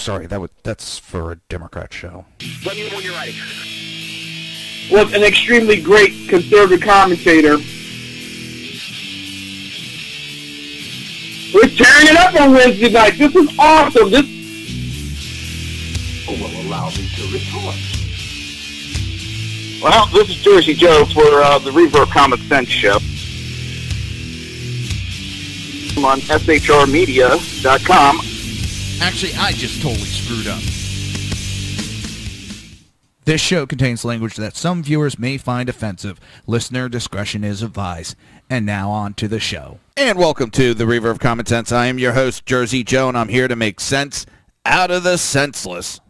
sorry, that's for a Democrat show. Let me know when you're ready. Was an extremely great conservative commentator. We're tearing it up on Wednesday night. This is awesome. This will allow me to retort. Well, this is Jersey Joe for the Reaver of Common Sense show. I'm on shrmedia.com. Actually, I just totally screwed up. This show contains language that some viewers may find offensive. Listener discretion is advised. And now on to the show. And welcome to the Reaver of Common Sense. I am your host, Jersey Joe, and I'm here to make sense out of the senseless.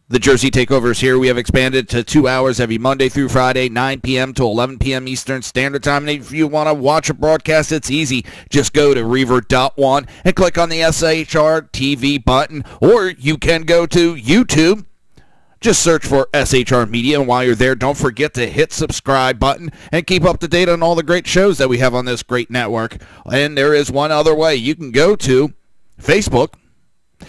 The Jersey Takeover is here. We have expanded to 2 hours every Monday through Friday, 9 p.m. to 11 p.m. Eastern Standard Time. And if you want to watch a broadcast, it's easy. Just go to Reaver.one and click on the SHR TV button, or you can go to YouTube. Just search for SHR Media, and while you're there, don't forget to hit subscribe button and keep up to date on all the great shows that we have on this great network. And there is one other way. You can go to Facebook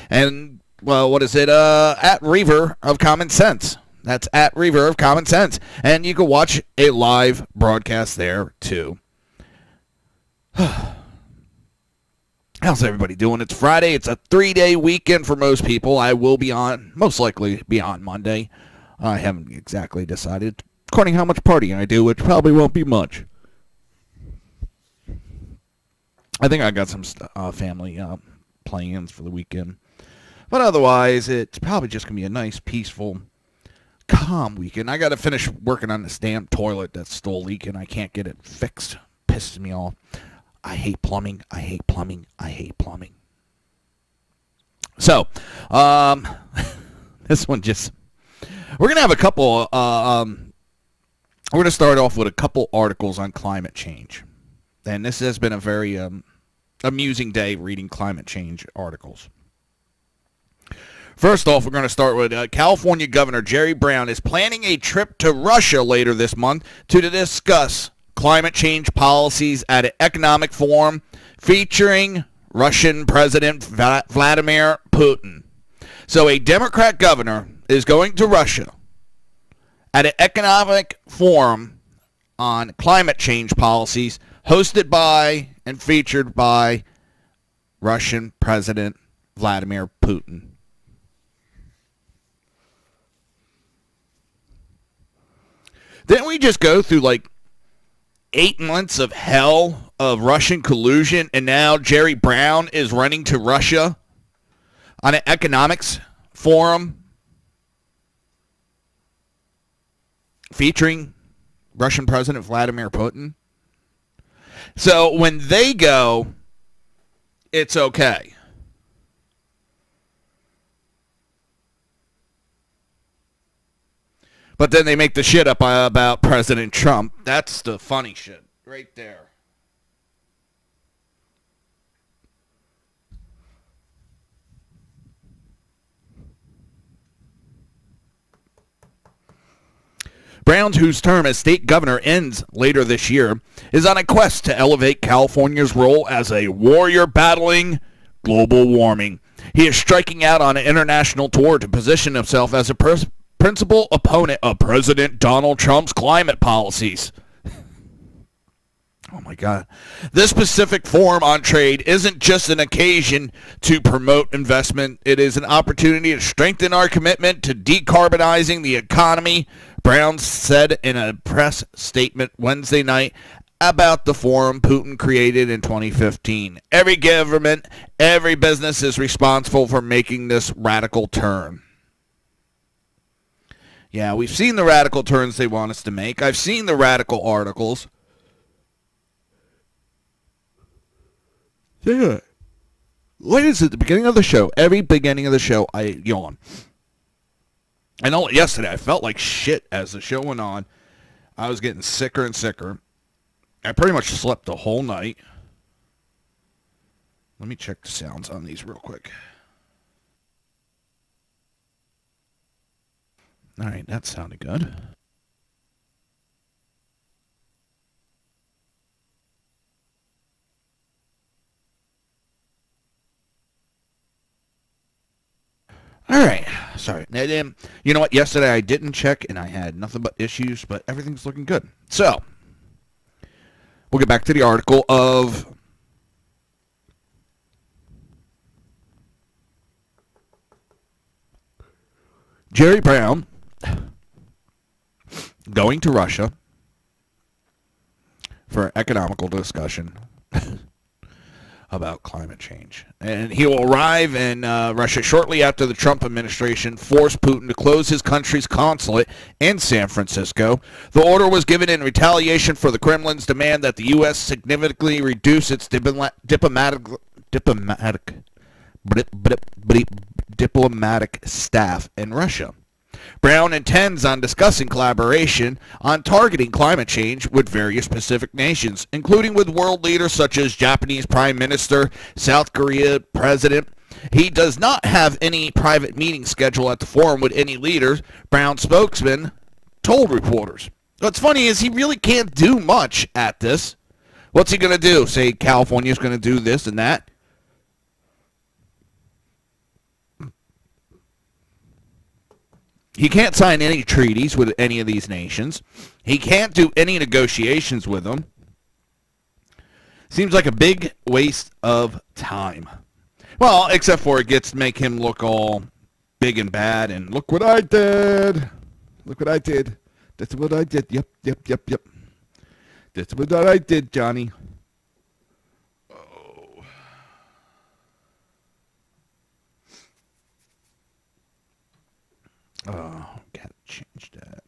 and, well, what is it? At Reaver of Common Sense. That's at Reaver of Common Sense. And you can watch a live broadcast there, too. How's everybody doing? It's Friday. It's a 3-day weekend for most people. I will be on, most likely be on Monday. I haven't exactly decided, according to how much partying I do, which probably won't be much. I think I got some family plans for the weekend. But otherwise, it's probably just going to be a nice, peaceful, calm weekend. I got to finish working on this damn toilet that's still leaking. I can't get it fixed. Pisses me off. I hate plumbing. I hate plumbing. I hate plumbing. So, this one just... We're going to have a couple... we're going to start off with a couple articles on climate change. And this has been a very amusing day reading climate change articles. First off, we're going to start with California Governor Jerry Brown is planning a trip to Russia later this month to discuss climate change policies at an economic forum featuring Russian President Vladimir Putin. So a Democrat governor is going to Russia at an economic forum on climate change policies hosted by and featured by Russian President Vladimir Putin. Didn't we just go through like 8 months of hell of Russian collusion, and now Jerry Brown is running to Russia on an economics forum featuring Russian President Vladimir Putin? So when they go, it's okay. But then they make the shit up about President Trump. That's the funny shit right there. Brown, whose term as state governor ends later this year, is on a quest to elevate California's role as a warrior battling global warming. He is striking out on an international tour to position himself as a principal opponent of President Donald Trump's climate policies. Oh my God. This Pacific Forum on Trade isn't just an occasion to promote investment. It is an opportunity to strengthen our commitment to decarbonizing the economy, Brown said in a press statement Wednesday night about the forum Putin created in 2015. Every government, every business is responsible for making this radical turn. Yeah, we've seen the radical turns they want us to make. I've seen the radical articles. Yeah. What is it? The beginning of the show. Every beginning of the show, I yawn. I know yesterday I felt like shit as the show went on. I was getting sicker and sicker. I pretty much slept the whole night. Let me check the sounds on these real quick. All right, that sounded good. All right. Sorry. You know what? Yesterday I didn't check, and I had nothing but issues, but everything's looking good. So, we'll get back to the article of Jerry Brown going to Russia for an economical discussion about climate change. And he will arrive in Russia shortly after the Trump administration forced Putin to close his country's consulate in San Francisco. The order was given in retaliation for the Kremlin's demand that the U.S. significantly reduce its diplomatic staff in Russia. Brown intends on discussing collaboration on targeting climate change with various Pacific nations, including with world leaders such as Japanese Prime Minister, South Korea President. He does not have any private meetings scheduled at the forum with any leaders, Brown's spokesman told reporters. What's funny is he really can't do much at this. What's he going to do? Say California's going to do this and that? He can't sign any treaties with any of these nations. He can't do any negotiations with them. Seems like a big waste of time. Well, except for it gets to make him look all big and bad and look what I did. Look what I did. That's what I did. Yep. That's what I did, Johnny. Oh, gotta change that.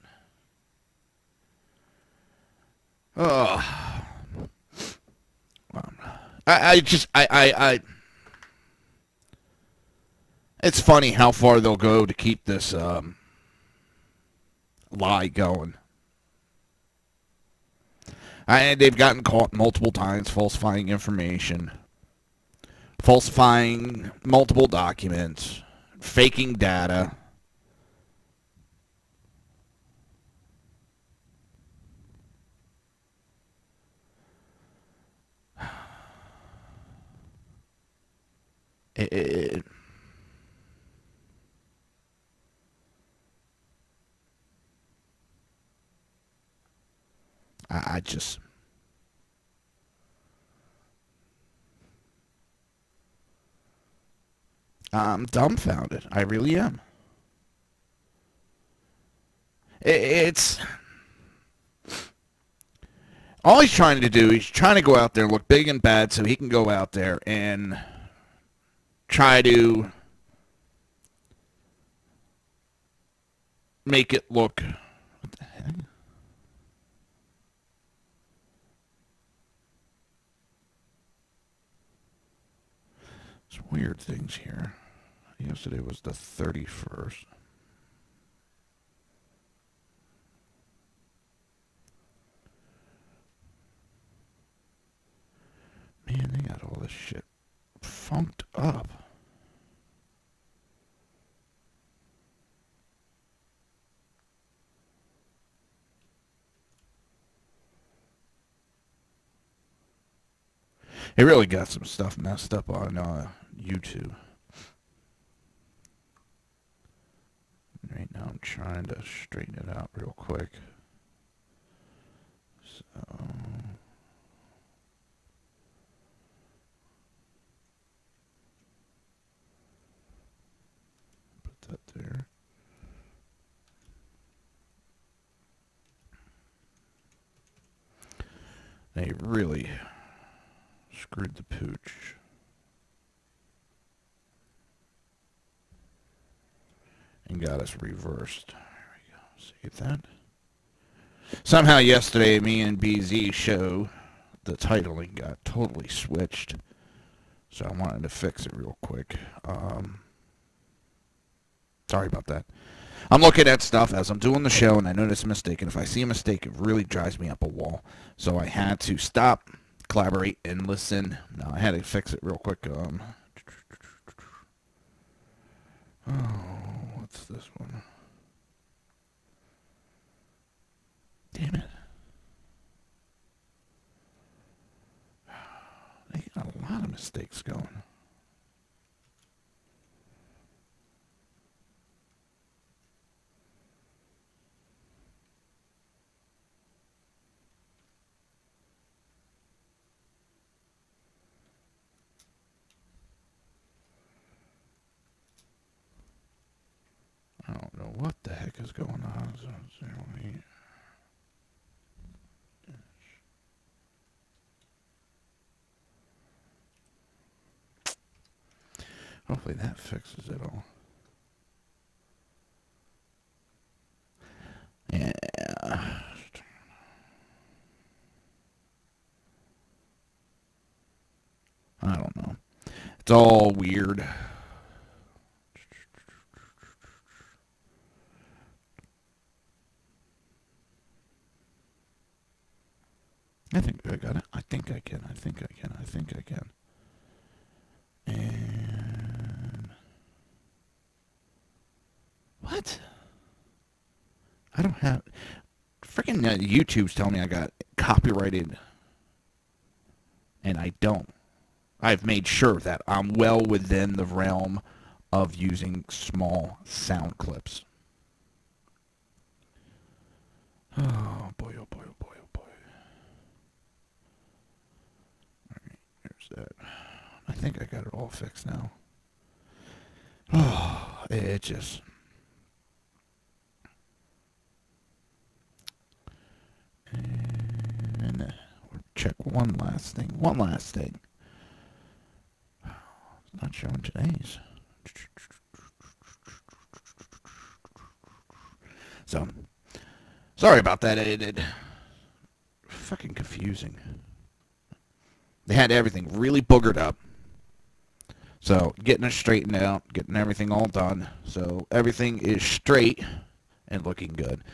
Oh, I it's funny how far they'll go to keep this lie going. They've gotten caught multiple times falsifying information, falsifying multiple documents, faking data. I'm dumbfounded. I really am. It's all he's trying to do. He's trying to go out there and look big and bad so he can go out there and try to make it look. What the heck? There's weird things here. Yesterday was the 31st. Man, they got all this shit funked up. It really got some stuff messed up on YouTube. Right now I'm trying to straighten it out real quick. So put that there. They really screwed the pooch. And got us reversed. There we go. Save that. Somehow yesterday, me and BZ show, the titling got totally switched. So I wanted to fix it real quick. Sorry about that. I'm looking at stuff as I'm doing the show, and I notice a mistake. And if I see a mistake, it really drives me up a wall. So I had to stop, collaborate, and listen. No, I had to fix it real quick. Oh, what's this one? Damn it. They got a lot of mistakes going. is going on? Hopefully that fixes it all. Yeah. I don't know. It's all weird. I think I got it. I think I can. I think I can. I think I can. And what? I don't have. Freaking YouTube's telling me I got copyrighted, and I don't. I've made sure that I'm well within the realm of using small sound clips. Oh boy! Oh boy! Oh boy! Oh boy! All right, here's that. I think I got it all fixed now. Oh, it just. And we'll check one last thing. One last thing. It's not showing today's. So, sorry about that. It fucking confusing. They had everything really boogered up. So, getting it straightened out, getting everything all done. So, everything is straight and looking good.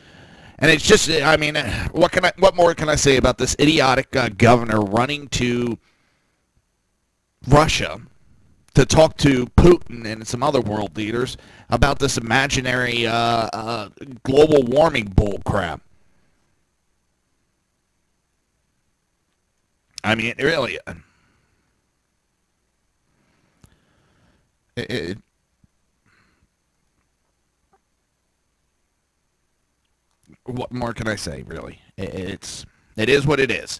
And it's just, I mean, what more can I say about this idiotic governor running to Russia to talk to Putin and some other world leaders about this imaginary global warming bull crap? I mean, really, what more can I say, really? It is what it is.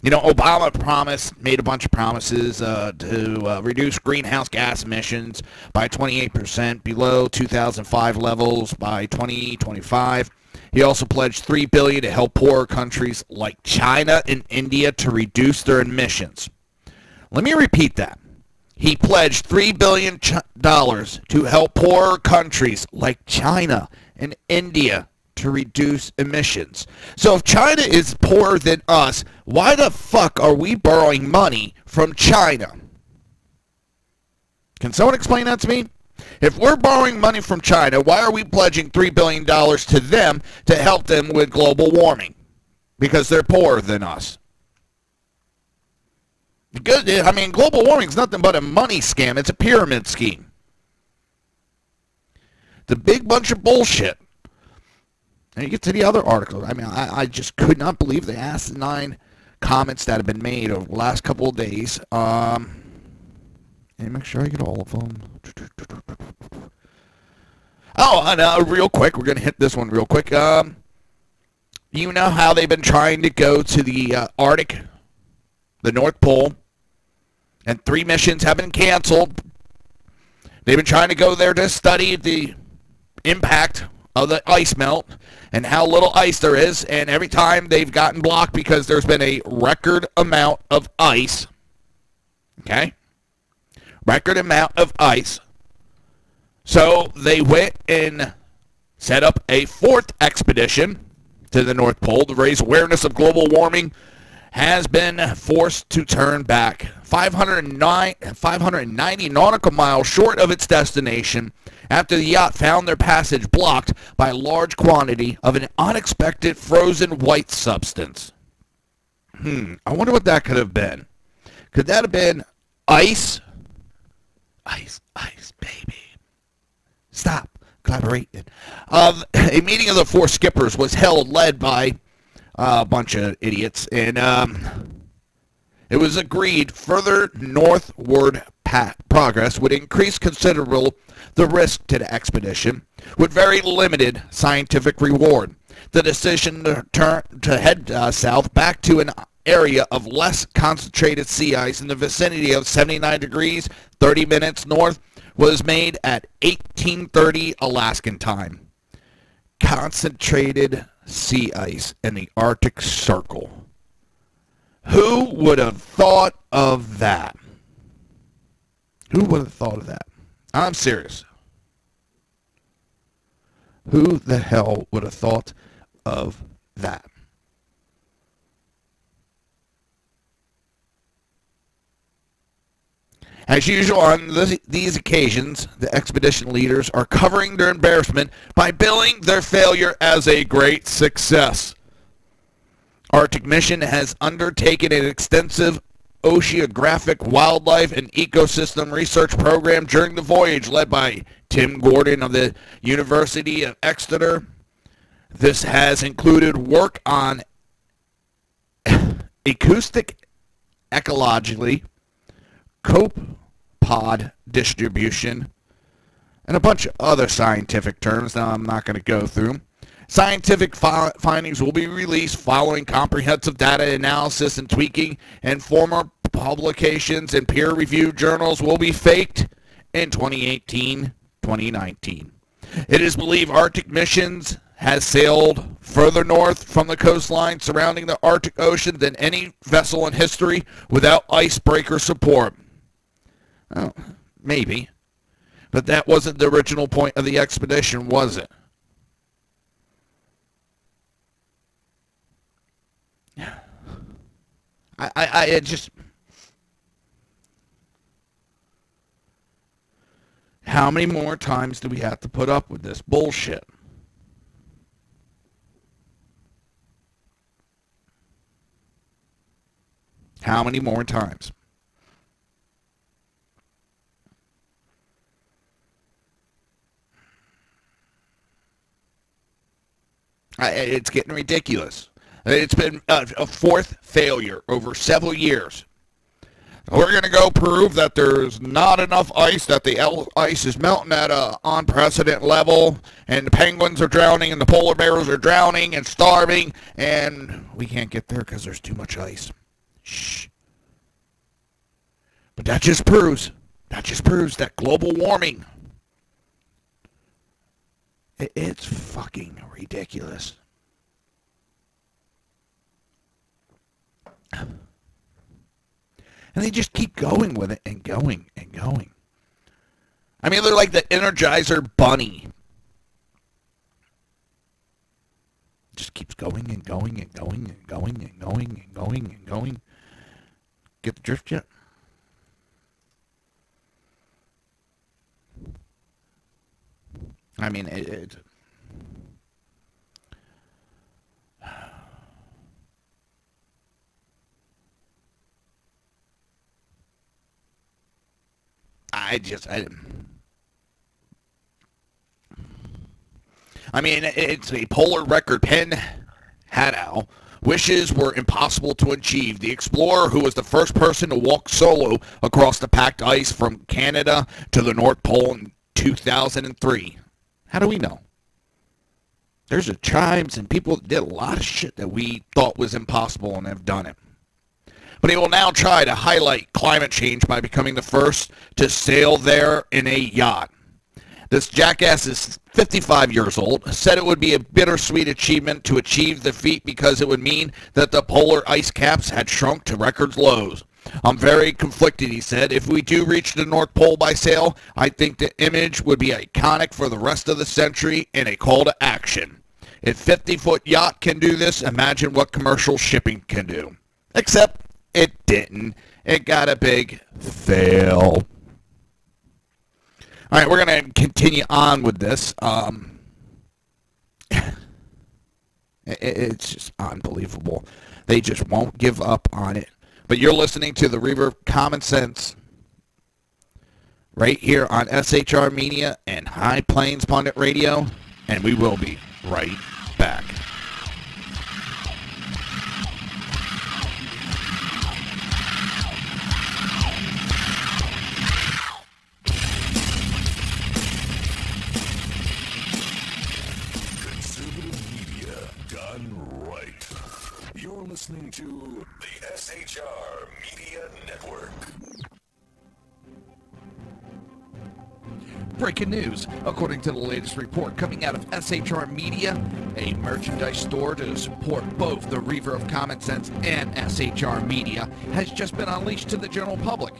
You know, Obama made a bunch of promises to reduce greenhouse gas emissions by 28% below 2005 levels by 2025. He also pledged $3 billion to help poorer countries like China and India to reduce their emissions. Let me repeat that. He pledged $3 billion to help poorer countries like China and India to reduce emissions. So if China is poorer than us, why the fuck are we borrowing money from China? Can someone explain that to me? If we're borrowing money from China, why are we pledging $3 billion to them to help them with global warming? Because they're poorer than us. Because, I mean, global warming is nothing but a money scam. It's a pyramid scheme. It's a big bunch of bullshit. And you get to the other articles. I mean, I just could not believe the asinine comments that have been made over the last couple of days. And make sure I get all of them. Oh, and real quick, we're going to hit this one real quick. You know how they've been trying to go to the Arctic, the North Pole, and 3 missions have been canceled. They've been trying to go there to study the impact of the ice melt and how little ice there is, and every time they've gotten blocked because there's been a record amount of ice. Okay? Record amount of ice. So they went and set up a 4th expedition to the North Pole to raise awareness of global warming. Has been forced to turn back 590 nautical miles short of its destination after the yacht found their passage blocked by a large quantity of an unexpected frozen white substance. I wonder what that could have been. Could that have been ice? Ice, ice, baby. Stop collaborating. A meeting of the 4 skippers was held, led by a bunch of idiots, and it was agreed further northward progress would increase considerably the risk to the expedition, with very limited scientific reward. The decision to head south back to an area of less concentrated sea ice in the vicinity of 79 degrees, 30 minutes north was made at 1830 Alaskan time. Concentrated sea ice in the Arctic Circle. Who would have thought of that? Who would have thought of that? I'm serious. Who the hell would have thought of that? As usual on these occasions, the expedition leaders are covering their embarrassment by billing their failure as a great success. Arctic Mission has undertaken an extensive oceanographic wildlife and ecosystem research program during the voyage led by Tim Gordon of the University of Exeter. This has included work on acoustic ecology, copepod distribution, and a bunch of other scientific terms that I'm not going to go through. Scientific findings will be released following comprehensive data analysis and tweaking, and former publications in peer-reviewed journals will be faked in 2018-2019. It is believed Arctic Missions has sailed further north from the coastline surrounding the Arctic Ocean than any vessel in history without icebreaker support. Oh, maybe. But that wasn't the original point of the expedition, was it? I just... How many more times do we have to put up with this bullshit? How many more times? It's getting ridiculous. It's been a fourth failure over several years. We're going to go prove that there's not enough ice, that the ice is melting at an unprecedented level, and the penguins are drowning, and the polar bears are drowning and starving, and we can't get there because there's too much ice. Shh. But that just proves that global warming, it's fucking ridiculous. And they just keep going with it and going and going. I mean, they're like the Energizer Bunny. Just keeps going and going and going and going and going and going and going. Get the drift yet? I mean, I mean, it's a polar record. Penn Hadow. Wishes were impossible to achieve. The explorer, who was the first person to walk solo across the packed ice from Canada to the North Pole in 2003. How do we know? There's the tribes and people that did a lot of shit that we thought was impossible and have done it. But he will now try to highlight climate change by becoming the first to sail there in a yacht. This jackass is 55 years old, said it would be a bittersweet achievement to achieve the feat because it would mean that the polar ice caps had shrunk to record lows. I'm very conflicted, he said. If we do reach the North Pole by sail, I think the image would be iconic for the rest of the century and a call to action. If 50-foot yacht can do this, imagine what commercial shipping can do. Except it didn't. It got a big fail. All right, we're going to continue on with this. It's just unbelievable. They just won't give up on it. But you're listening to the Reaver of Common Sense right here on SHR Media and High Plains Pundit Radio, and we will be right back. Listening to the SHR Media Network. Breaking news, according to the latest report coming out of SHR Media, a merchandise store to support both the Reaver of Common Sense and SHR Media has just been unleashed to the general public.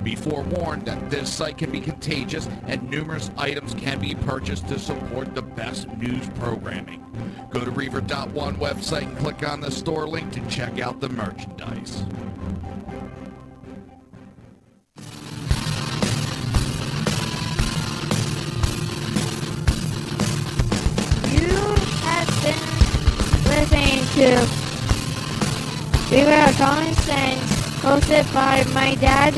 Be forewarned that this site can be contagious and numerous items can be purchased to support the best news programming. Go to Reaver.one website and click on the store link to check out the merchandise. Listening to Reaver of Common Sense, hosted by my dad,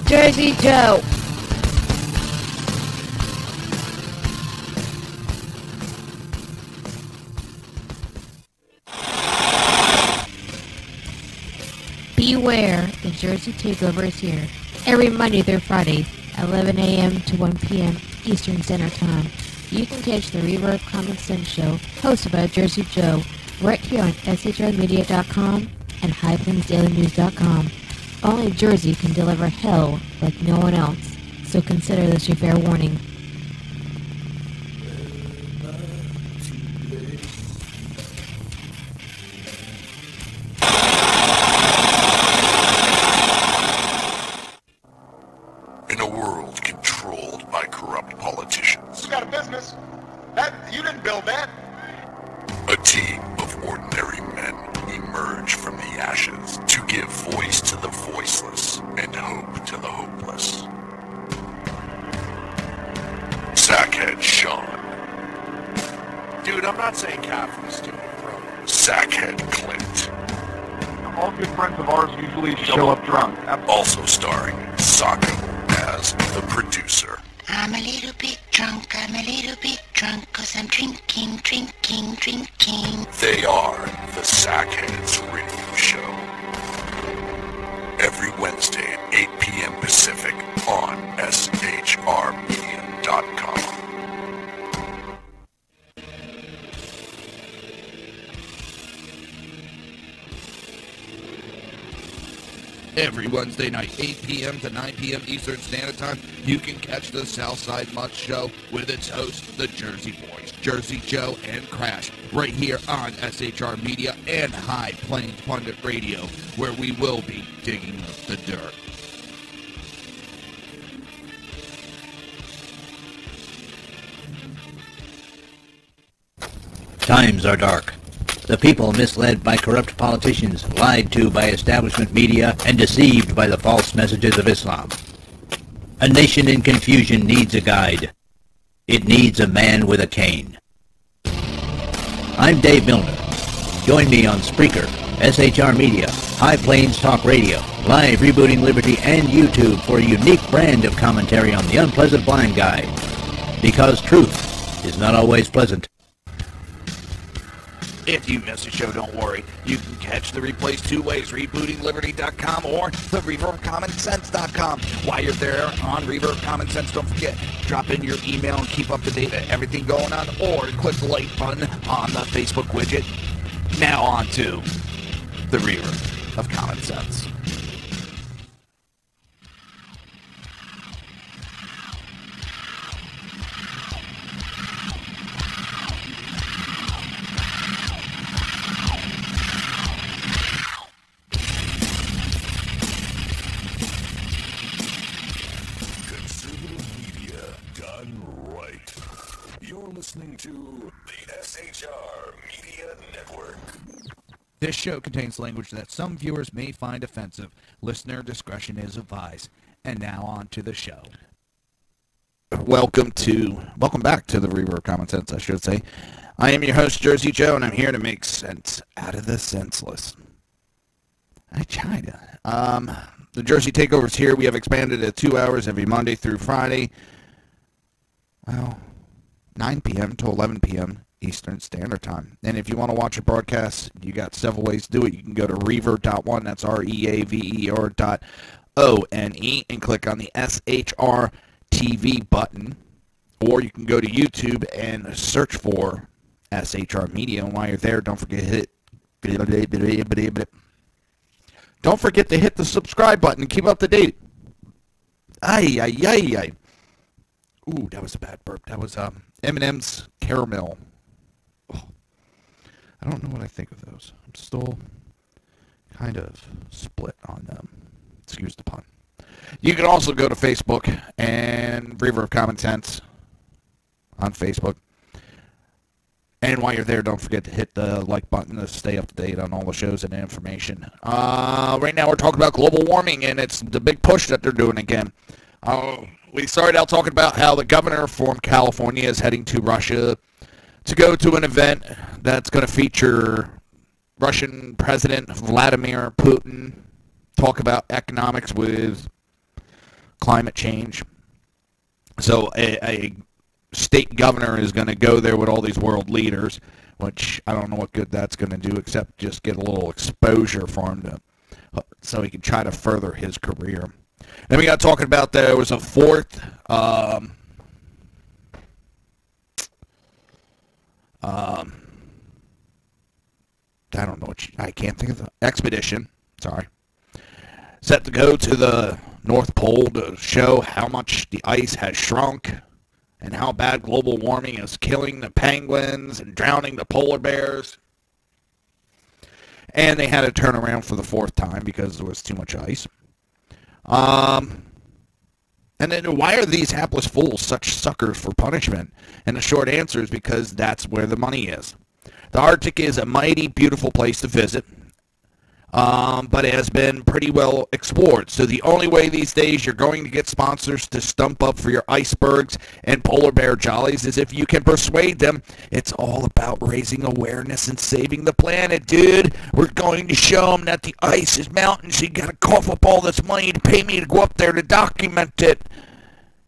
Jersey Joe. Beware, the Jersey Takeover is here. Every Monday through Friday, 11 a.m. to 1 p.m. Eastern Standard Time. You can catch the Reaver of Common Sense show, hosted by Jersey Joe, right here on shrmedia.com and highplains.dailynews.com. Only Jersey can deliver hell like no one else, so consider this your fair warning. In a world controlled by corrupt politicians, You got a business. That you didn't build that. a team of ordinary men emerge from the ashes to give voice to the voiceless and hope to the hopeless. Sackhead Sean, Dude, I'm not saying Catholic, stupid, bro. Sackhead Clint, All good friends of ours usually show up drunk. also starring Sacco as the producer. I'm a little bit drunk, 'cause I'm drinking. They are the Sackheads Radio Show. Every Wednesday at 8 p.m. Pacific on shrmedia.com. Every Wednesday night, 8 p.m. to 9 p.m. Eastern Standard Time, you can catch the Southside Mutt Show with its hosts, the Jersey Boys, Jersey Joe and Crash, right here on SHR Media and High Plains Pundit Radio, where we will be digging up the dirt. Times are dark. The people misled by corrupt politicians, lied to by establishment media, and deceived by the false messages of Islam. A nation in confusion needs a guide. It needs a man with a cane. I'm Dave Milner. Join me on Spreaker, SHR Media, High Plains Talk Radio, Live Rebooting Liberty, and YouTube for a unique brand of commentary on the unpleasant blind guy. Because truth is not always pleasant. If you missed a show, don't worry. You can catch the replays two ways, rebootingliberty.com or the reaverofcommonsense.com. While you're there on Reaver of Common Sense, don't forget, drop in your email and keep up to date with everything going on, or click the like button on the Facebook widget. Now on to the Reaver of Common Sense. Listening to the SHR Media Network. This show contains language that some viewers may find offensive. Listener discretion is advised. And now on to the show. Welcome back to the Reaver of Common Sense, I should say. I am your host, Jersey Joe, and I'm here to make sense out of the senseless. I try to. The Jersey Takeover's here. We have expanded to 2 hours every Monday through Friday. Well, 9 p.m. to 11 p.m. Eastern Standard Time. And if you want to watch a broadcast, you got several ways to do it. You can go to reaver.one, that's reaver.one, and click on the SHR TV button. Or you can go to YouTube and search for SHR Media. And while you're there, don't forget to hit the subscribe button and keep up to date. Ooh, that was a bad burp. That was M&M's caramel. Oh, I don't know what I think of those. I'm still kind of split on them. Excuse the pun. You can also go to Facebook and Reaver of Common Sense on Facebook. And while you're there, don't forget to hit the like button to stay up to date on all the shows and information. Right now we're talking about global warming, and it's the big push that they're doing again. We started out talking about how the governor from California is heading to Russia to go to an event that's going to feature Russian President Vladimir Putin, talk about economics with climate change. So a state governor is going to go there with all these world leaders, which I don't know what good that's going to do except just get a little exposure for him so he can try to further his career. Then we got talking about there was a fourth I don't know I can't think of the expedition. Sorry. Set to go to the North Pole to show how much the ice has shrunk and how bad global warming is killing the penguins and drowning the polar bears. And they had to turn around for the fourth time because there was too much ice. And then why are these hapless fools such suckers for punishment? And the short answer is because that's where the money is. The Arctic is a mighty beautiful place to visit. But it has been pretty well explored. So the only way these days you're going to get sponsors to stump up for your icebergs and polar bear jollies is if you can persuade them it's all about raising awareness and saving the planet, dude. We're going to show them that the ice is melting, so you gotta cough up all this money to pay me to go up there to document it.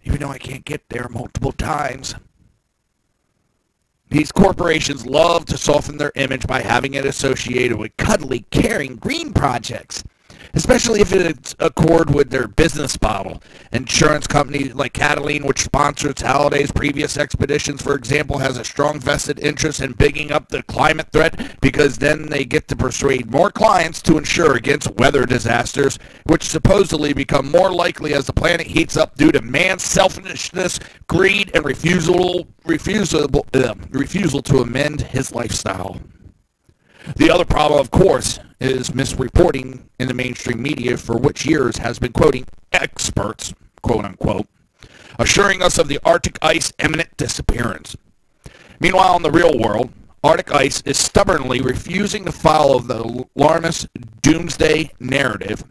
Even though I can't get there multiple times. These corporations love to soften their image by having it associated with cuddly, caring green projects, especially if it's accord with their business model. Insurance companies like Catalina, which sponsors Halliday's previous expeditions, for example, has a strong vested interest in bigging up the climate threat because then they get to persuade more clients to insure against weather disasters, which supposedly become more likely as the planet heats up due to man's selfishness, greed, and refusal to amend his lifestyle. The other problem, of course, is misreporting in the mainstream media for which years has been quoting experts, quote-unquote, assuring us of the Arctic ice imminent disappearance. Meanwhile, in the real world, Arctic ice is stubbornly refusing to follow the alarmist doomsday narrative.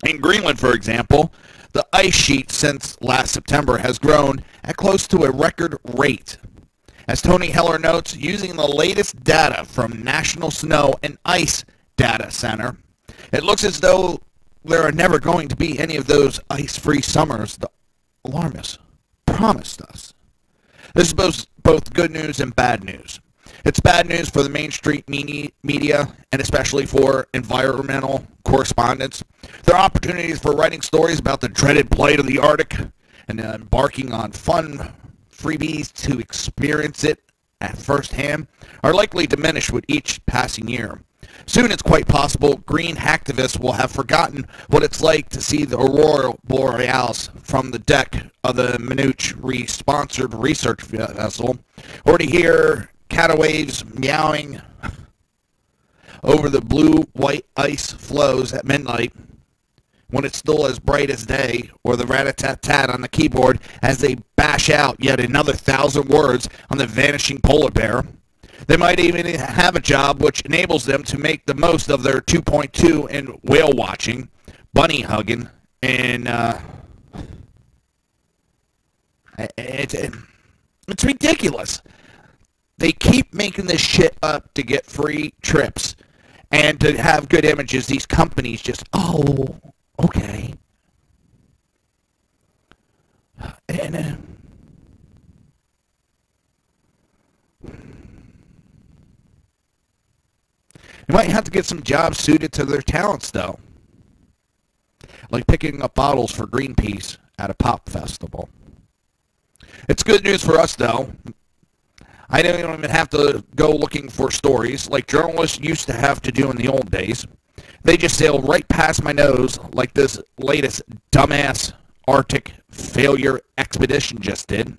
In Greenland, for example, the ice sheet since last September has grown at close to a record rate. As Tony Heller notes, using the latest data from National Snow and Ice Data Center, it looks as though there are never going to be any of those ice-free summers the alarmists promised us. This is both good news and bad news. It's bad news for the mainstream media, and especially for environmental correspondents. There are opportunities for writing stories about the dreaded plight of the Arctic and embarking on fun freebies to experience it at first hand are likely diminished with each passing year. Soon it's quite possible green hacktivists will have forgotten what it's like to see the aurora borealis from the deck of the Minuch-sponsored research vessel, or to hear catawaves meowing over the blue-white ice floes at midnight when it's still as bright as day, or the rat-a-tat-tat on the keyboard as they bash out yet another 1,000 words on the vanishing polar bear. They might even have a job which enables them to make the most of their 2.2 in whale watching, bunny hugging, and it's ridiculous. They keep making this shit up to get free trips and to have good images. These companies just, oh, okay. And you might have to get some jobs suited to their talents, though. Like picking up bottles for Greenpeace at a pop festival. It's good news for us, though. I don't even have to go looking for stories like journalists used to have to do in the old days. They just sail right past my nose like this latest dumbass Arctic failure expedition just did.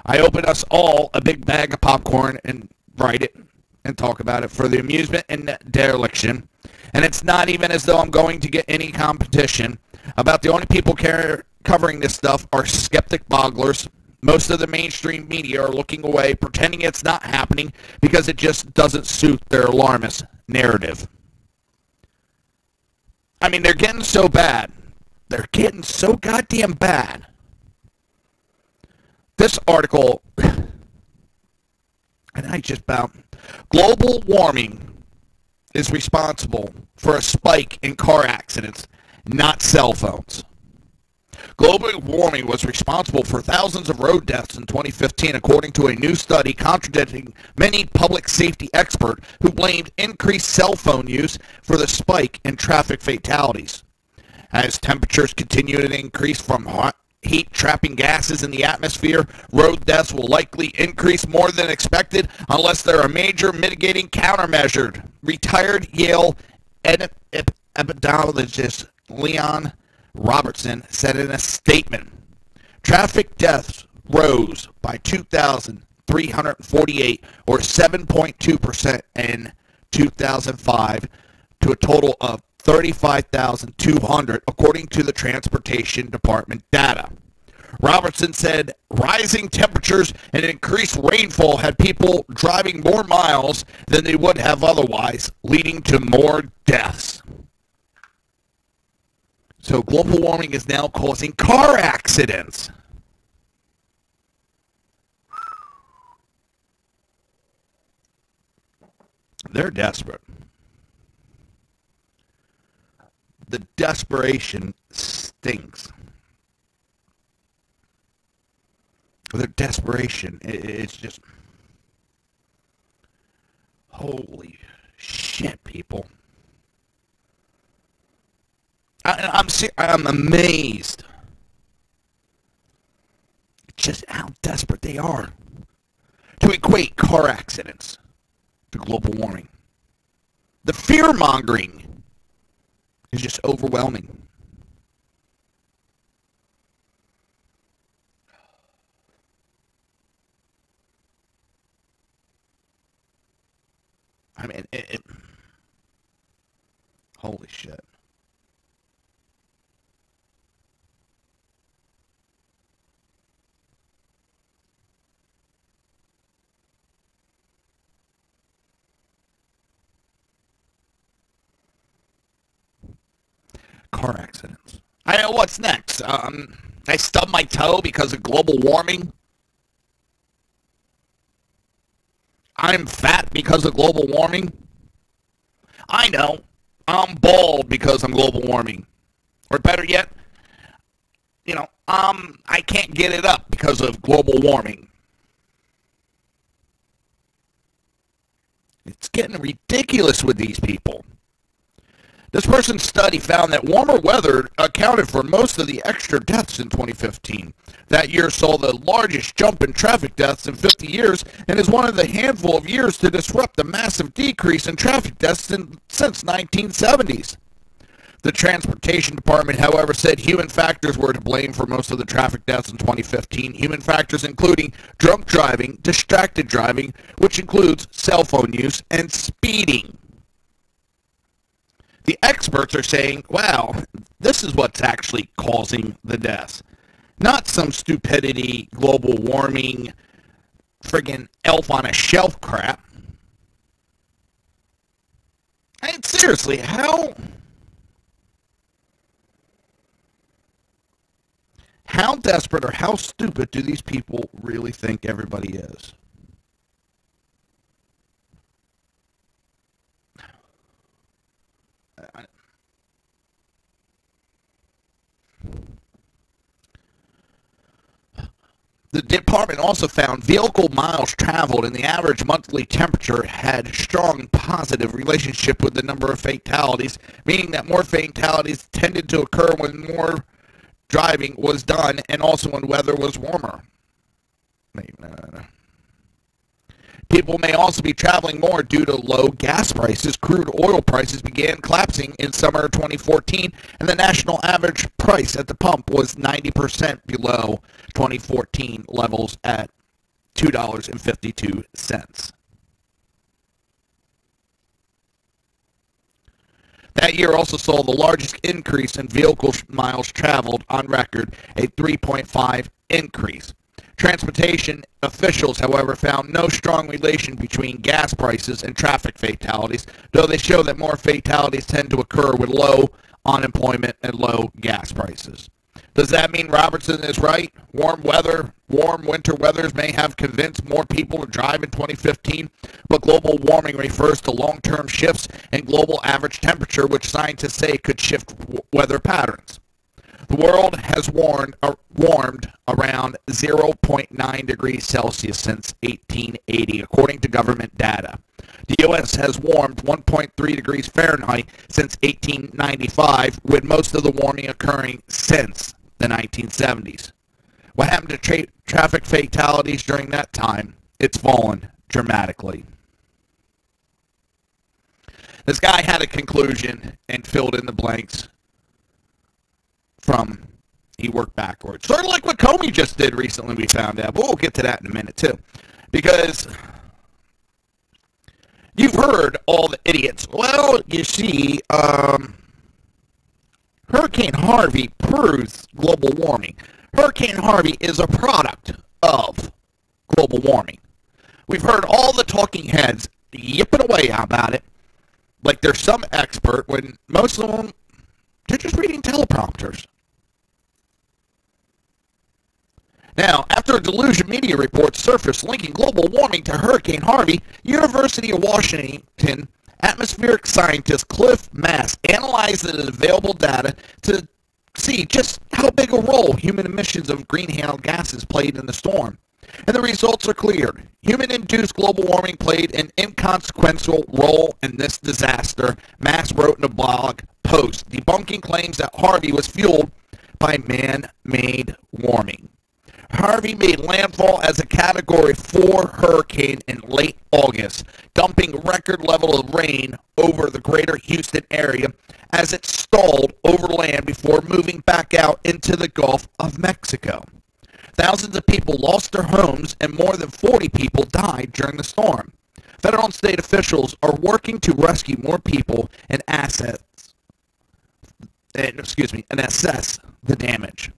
I open us all a big bag of popcorn and write it and talk about it for the amusement and dereliction. And it's not even as though I'm going to get any competition. About the only people covering this stuff are skeptic bogglers. Most of the mainstream media are looking away, pretending it's not happening because it just doesn't suit their alarmist narrative. I mean, they're getting so bad. They're getting so goddamn bad. This article, and I just found, global warming is responsible for a spike in car accidents, not cell phones. Global warming was responsible for thousands of road deaths in 2015, according to a new study contradicting many public safety experts who blamed increased cell phone use for the spike in traffic fatalities. As temperatures continue to increase from heat trapping gases in the atmosphere, road deaths will likely increase more than expected unless there are major mitigating countermeasures. Retired Yale epidemiologist Leon Robertson said in a statement, traffic deaths rose by 2,348 or 7.2% in 2005 to a total of 35,200 according to the Transportation Department data. Robertson said rising temperatures and increased rainfall had people driving more miles than they would have otherwise, leading to more deaths. So global warming is now causing car accidents. They're desperate. The desperation stinks. Their desperation, it's just, holy shit, people. I'm amazed just how desperate they are to equate car accidents to global warming. The fear-mongering is just overwhelming. I mean, holy shit. Car accidents. I know what's next. I stubbed my toe because of global warming. I'm fat because of global warming. I know. I'm bald because I'm global warming. Or better yet, I can't get it up because of global warming. It's getting ridiculous with these people. This person's study found that warmer weather accounted for most of the extra deaths in 2015. That year saw the largest jump in traffic deaths in 50 years and is one of the handful of years to disrupt the massive decrease in traffic deaths since 1970s. The Transportation Department, however, said human factors were to blame for most of the traffic deaths in 2015. Human factors including drunk driving, distracted driving, which includes cell phone use, and speeding. The experts are saying, wow, this is what's actually causing the deaths. Not some stupidity, global warming, friggin' elf on a shelf crap. I mean, seriously, how desperate or how stupid do these people really think everybody is? The department also found vehicle miles traveled and the average monthly temperature had strong positive relationship with the number of fatalities, meaning that more fatalities tended to occur when more driving was done and also when weather was warmer. No. People may also be traveling more due to low gas prices. Crude oil prices began collapsing in summer 2014, and the national average price at the pump was 90% below 2014 levels at $2.52. That year also saw the largest increase in vehicle miles traveled on record, a 3.5 increase. Transportation officials, however, found no strong relation between gas prices and traffic fatalities, though they show that more fatalities tend to occur with low unemployment and low gas prices. Does that mean Robertson is right? Warm winter weathers may have convinced more people to drive in 2015, but global warming refers to long-term shifts in global average temperature, which scientists say could shift weather patterns. The world has warmed around 0.9 degrees Celsius since 1880, according to government data. The U.S. has warmed 1.3 degrees Fahrenheit since 1895, with most of the warming occurring since the 1970s. What happened to traffic fatalities during that time? It's fallen dramatically. This guy had a conclusion and filled in the blanks from he worked backwards. Sort of like what Comey just did recently, we found out. But we'll get to that in a minute, too. Because you've heard all the idiots. Well, you see, Hurricane Harvey proves global warming. Hurricane Harvey is a product of global warming. We've heard all the talking heads yipping away about it like they're some expert when most of them, they're just reading teleprompters. Now, after a delusion media report surfaced linking global warming to Hurricane Harvey, University of Washington atmospheric scientist Cliff Mass analyzed the available data to see just how big a role human emissions of greenhouse gases played in the storm. And the results are clear. Human-induced global warming played an inconsequential role in this disaster, Mass wrote in a blog post, debunking claims that Harvey was fueled by man-made warming. Harvey made landfall as a Category 4 hurricane in late August, dumping record level of rain over the greater Houston area as it stalled over land before moving back out into the Gulf of Mexico. Thousands of people lost their homes and more than 40 people died during the storm. Federal and state officials are working to rescue more people and assets, and assess the damage.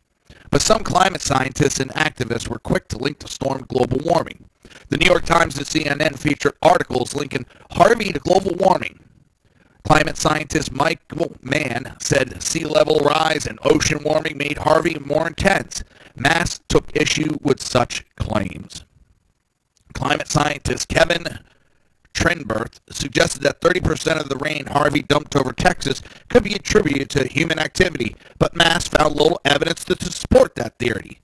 But some climate scientists and activists were quick to link the storm to global warming. The New York Times and CNN featured articles linking Harvey to global warming. Climate scientist Michael Mann said sea level rise and ocean warming made Harvey more intense. Mass took issue with such claims. Climate scientist Kevin Trenberth suggested that 30% of the rain Harvey dumped over Texas could be attributed to human activity, but Mass found little evidence to support that theory.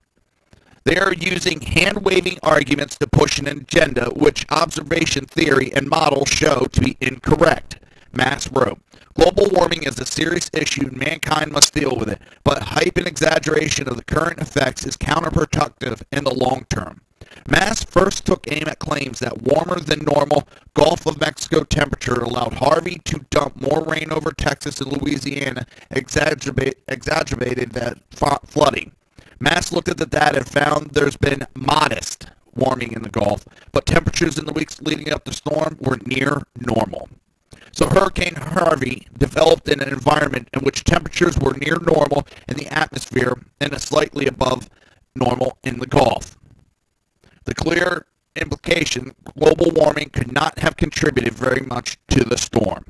They are using hand-waving arguments to push an agenda which observation theory and models show to be incorrect. Mass wrote, global warming is a serious issue and mankind must deal with it, but hype and exaggeration of the current effects is counterproductive in the long term. Mass first took aim at claims that warmer than normal Gulf of Mexico temperature allowed Harvey to dump more rain over Texas and Louisiana, exacerbated that flooding. Mass looked at the data and found there's been modest warming in the Gulf, but temperatures in the weeks leading up to the storm were near normal. So Hurricane Harvey developed in an environment in which temperatures were near normal in the atmosphere and slightly above normal in the Gulf. The clear implication, global warming could not have contributed very much to the storm.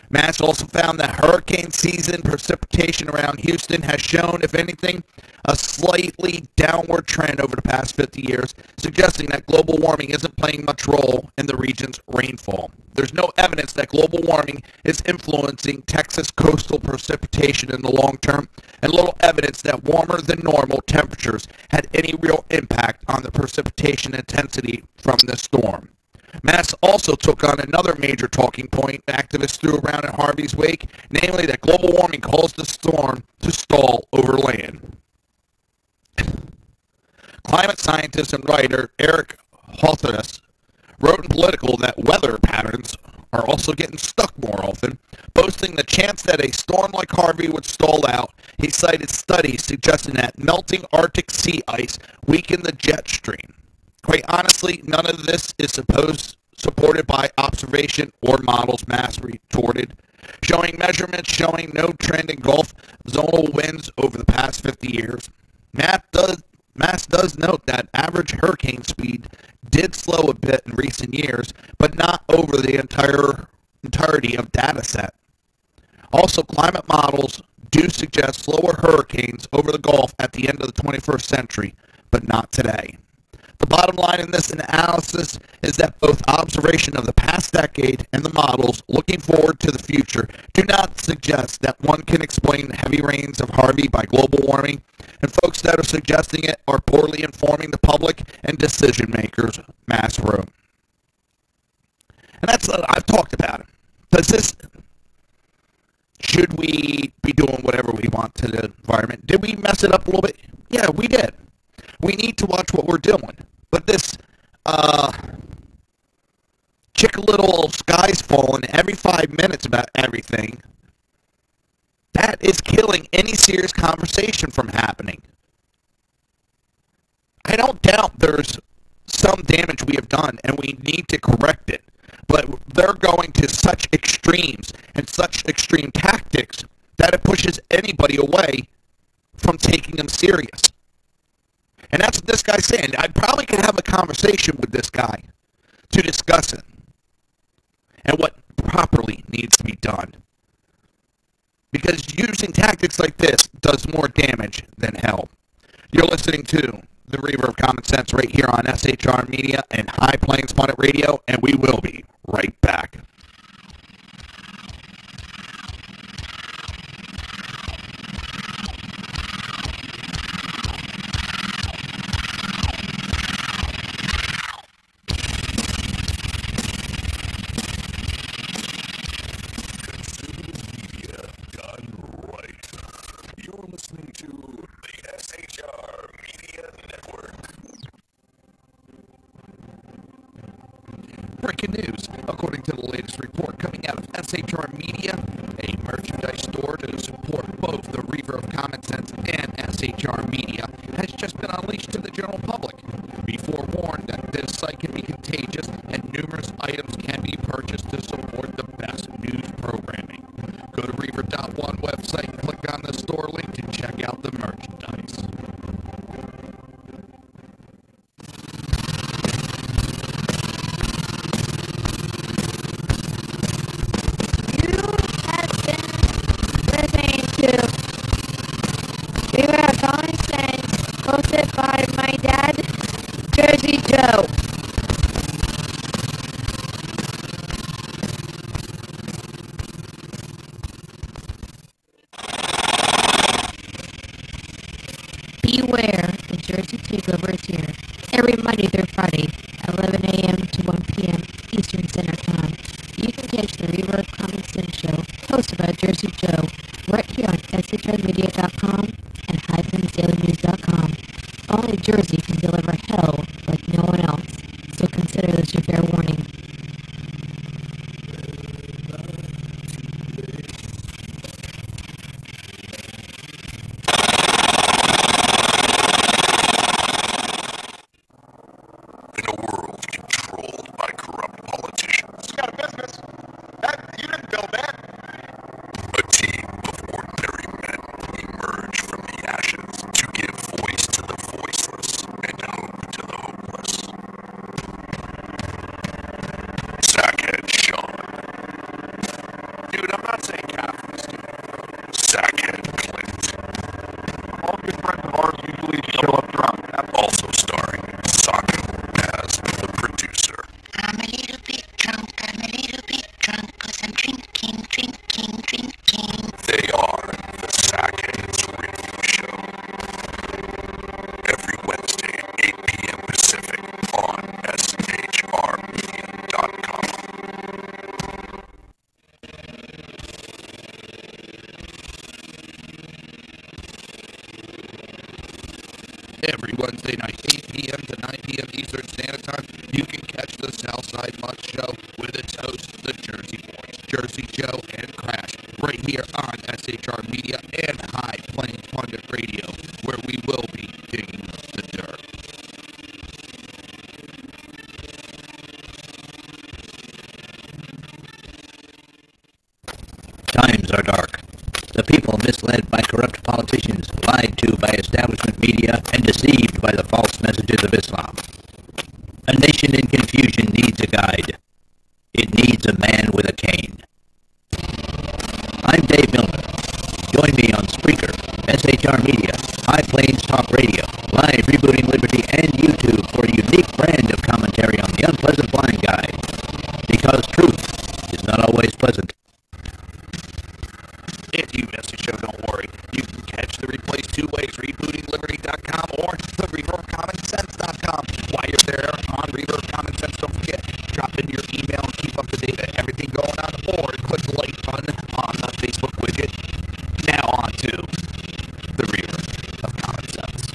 Mass also found that hurricane season precipitation around Houston has shown, if anything, a slightly downward trend over the past 50 years, suggesting that global warming isn't playing much role in the region's rainfall. There's no evidence that global warming is influencing Texas coastal precipitation in the long term, and little evidence that warmer than normal temperatures had any real impact on the precipitation intensity from the storm. Mass also took on another major talking point activists threw around in Harvey's wake, namely that global warming caused the storm to stall over land. Climate scientist and writer Eric Hothrus wrote in Political that weather patterns are also getting stuck more often, boasting the chance that a storm like Harvey would stall out. He cited studies suggesting that melting Arctic sea ice weakened the jet stream. Quite honestly, none of this is supported by observation or models, Mass retorted, showing measurements showing no trend in Gulf zonal winds over the past 50 years. Mass does note that average hurricane speed did slow a bit in recent years, but not over the entirety of data set. Also, climate models do suggest slower hurricanes over the Gulf at the end of the 21st century, but not today. The bottom line in this analysis is that both observation of the past decade and the models looking forward to the future do not suggest that one can explain the heavy rains of Harvey by global warming, and folks that are suggesting it are poorly informing the public and decision makers, Mass wrote. And that's I've talked about it. Should we be doing whatever we want to the environment? Did we mess it up a little bit? Yeah, we did. We need to watch what we're doing. But this chick little skies falling every 5 minutes about everything, that is killing any serious conversation from happening. I don't doubt there's some damage we have done and we need to correct it. But they're going to such extremes and such extreme tactics that it pushes anybody away from taking them serious. And that's what this guy's saying. I probably could have a conversation with this guy to discuss it and what properly needs to be done. Because using tactics like this does more damage than help. You're listening to the Reaver of Common Sense right here on SHR Media and High Plains Planet Radio, and we will be right back. Listening to the SHR Media Network. Breaking news. According to the latest report coming out of SHR Media, a merchandise store to support both the Reaver of Common Sense and SHR Media has just been unleashed to the general public. Be forewarned that this site can be contagious and numerous items can be purchased to support the best news programming. Go to Reaver.one website and click on the store link to check out the merchandise. You have been listening to Reaver of Common Sense, hosted by my dad, Jersey Joe. Beware, the Jersey Takeover is here. Every Monday through Friday, 11 a.m. to 1 p.m. Eastern Standard Time. You can catch the Reaver of Common Sense show, hosted by Jersey Joe, right here on SHRmedia.com and HighPlainsDailyNews.com. Only Jersey can deliver hell like no one else, so consider this your fair warning. In a world controlled by corrupt politicians, You got a business. You didn't build that. a team of ordinary men emerge from the ashes to give voice to the voiceless and hope to the hopeless. Sackhead Sean, Dude, I'm not saying capitalist. Sackhead Clint, All good friends of ours usually show up drunk. also starring Sako as the producer. I'm a little bit drunk, 'cause I'm drinking. They are the Sackheads Radio Show. Every Wednesday at 8 p.m. Pacific on SHRmedia.com. Every Wednesday night, 8 p.m. to 9 p.m. Eastern Standard Time, you can catch the Southside Must Show with its host, the Jersey Boys, Jersey Joe and Crash, right here on SHR Media and High Plains Pundit Radio, where we will be digging the dirt. Times are dark. The people misled by corrupt politicians, lied to by establishment media, and deceived by the false messages of Islam. A nation in confusion needs a guide. It needs a man with a cane. I'm Dave Milner. Join me on Spreaker, SHR Media, High Plains Talk Radio, Live Rebooting Liberty, and YouTube for a unique brand of commentary on the unpleasant blind guide. Because truth is not always pleasant. If you missed the show, don't worry. You can catch the replays two ways, rebootingliberty.com or the reaverofcommonsense.com. While you're there on Reaver of Common Sense, don't forget, drop in your email and keep up to date with everything going on, or click the like button on the Facebook widget. Now on to the Reaver of Common Sense.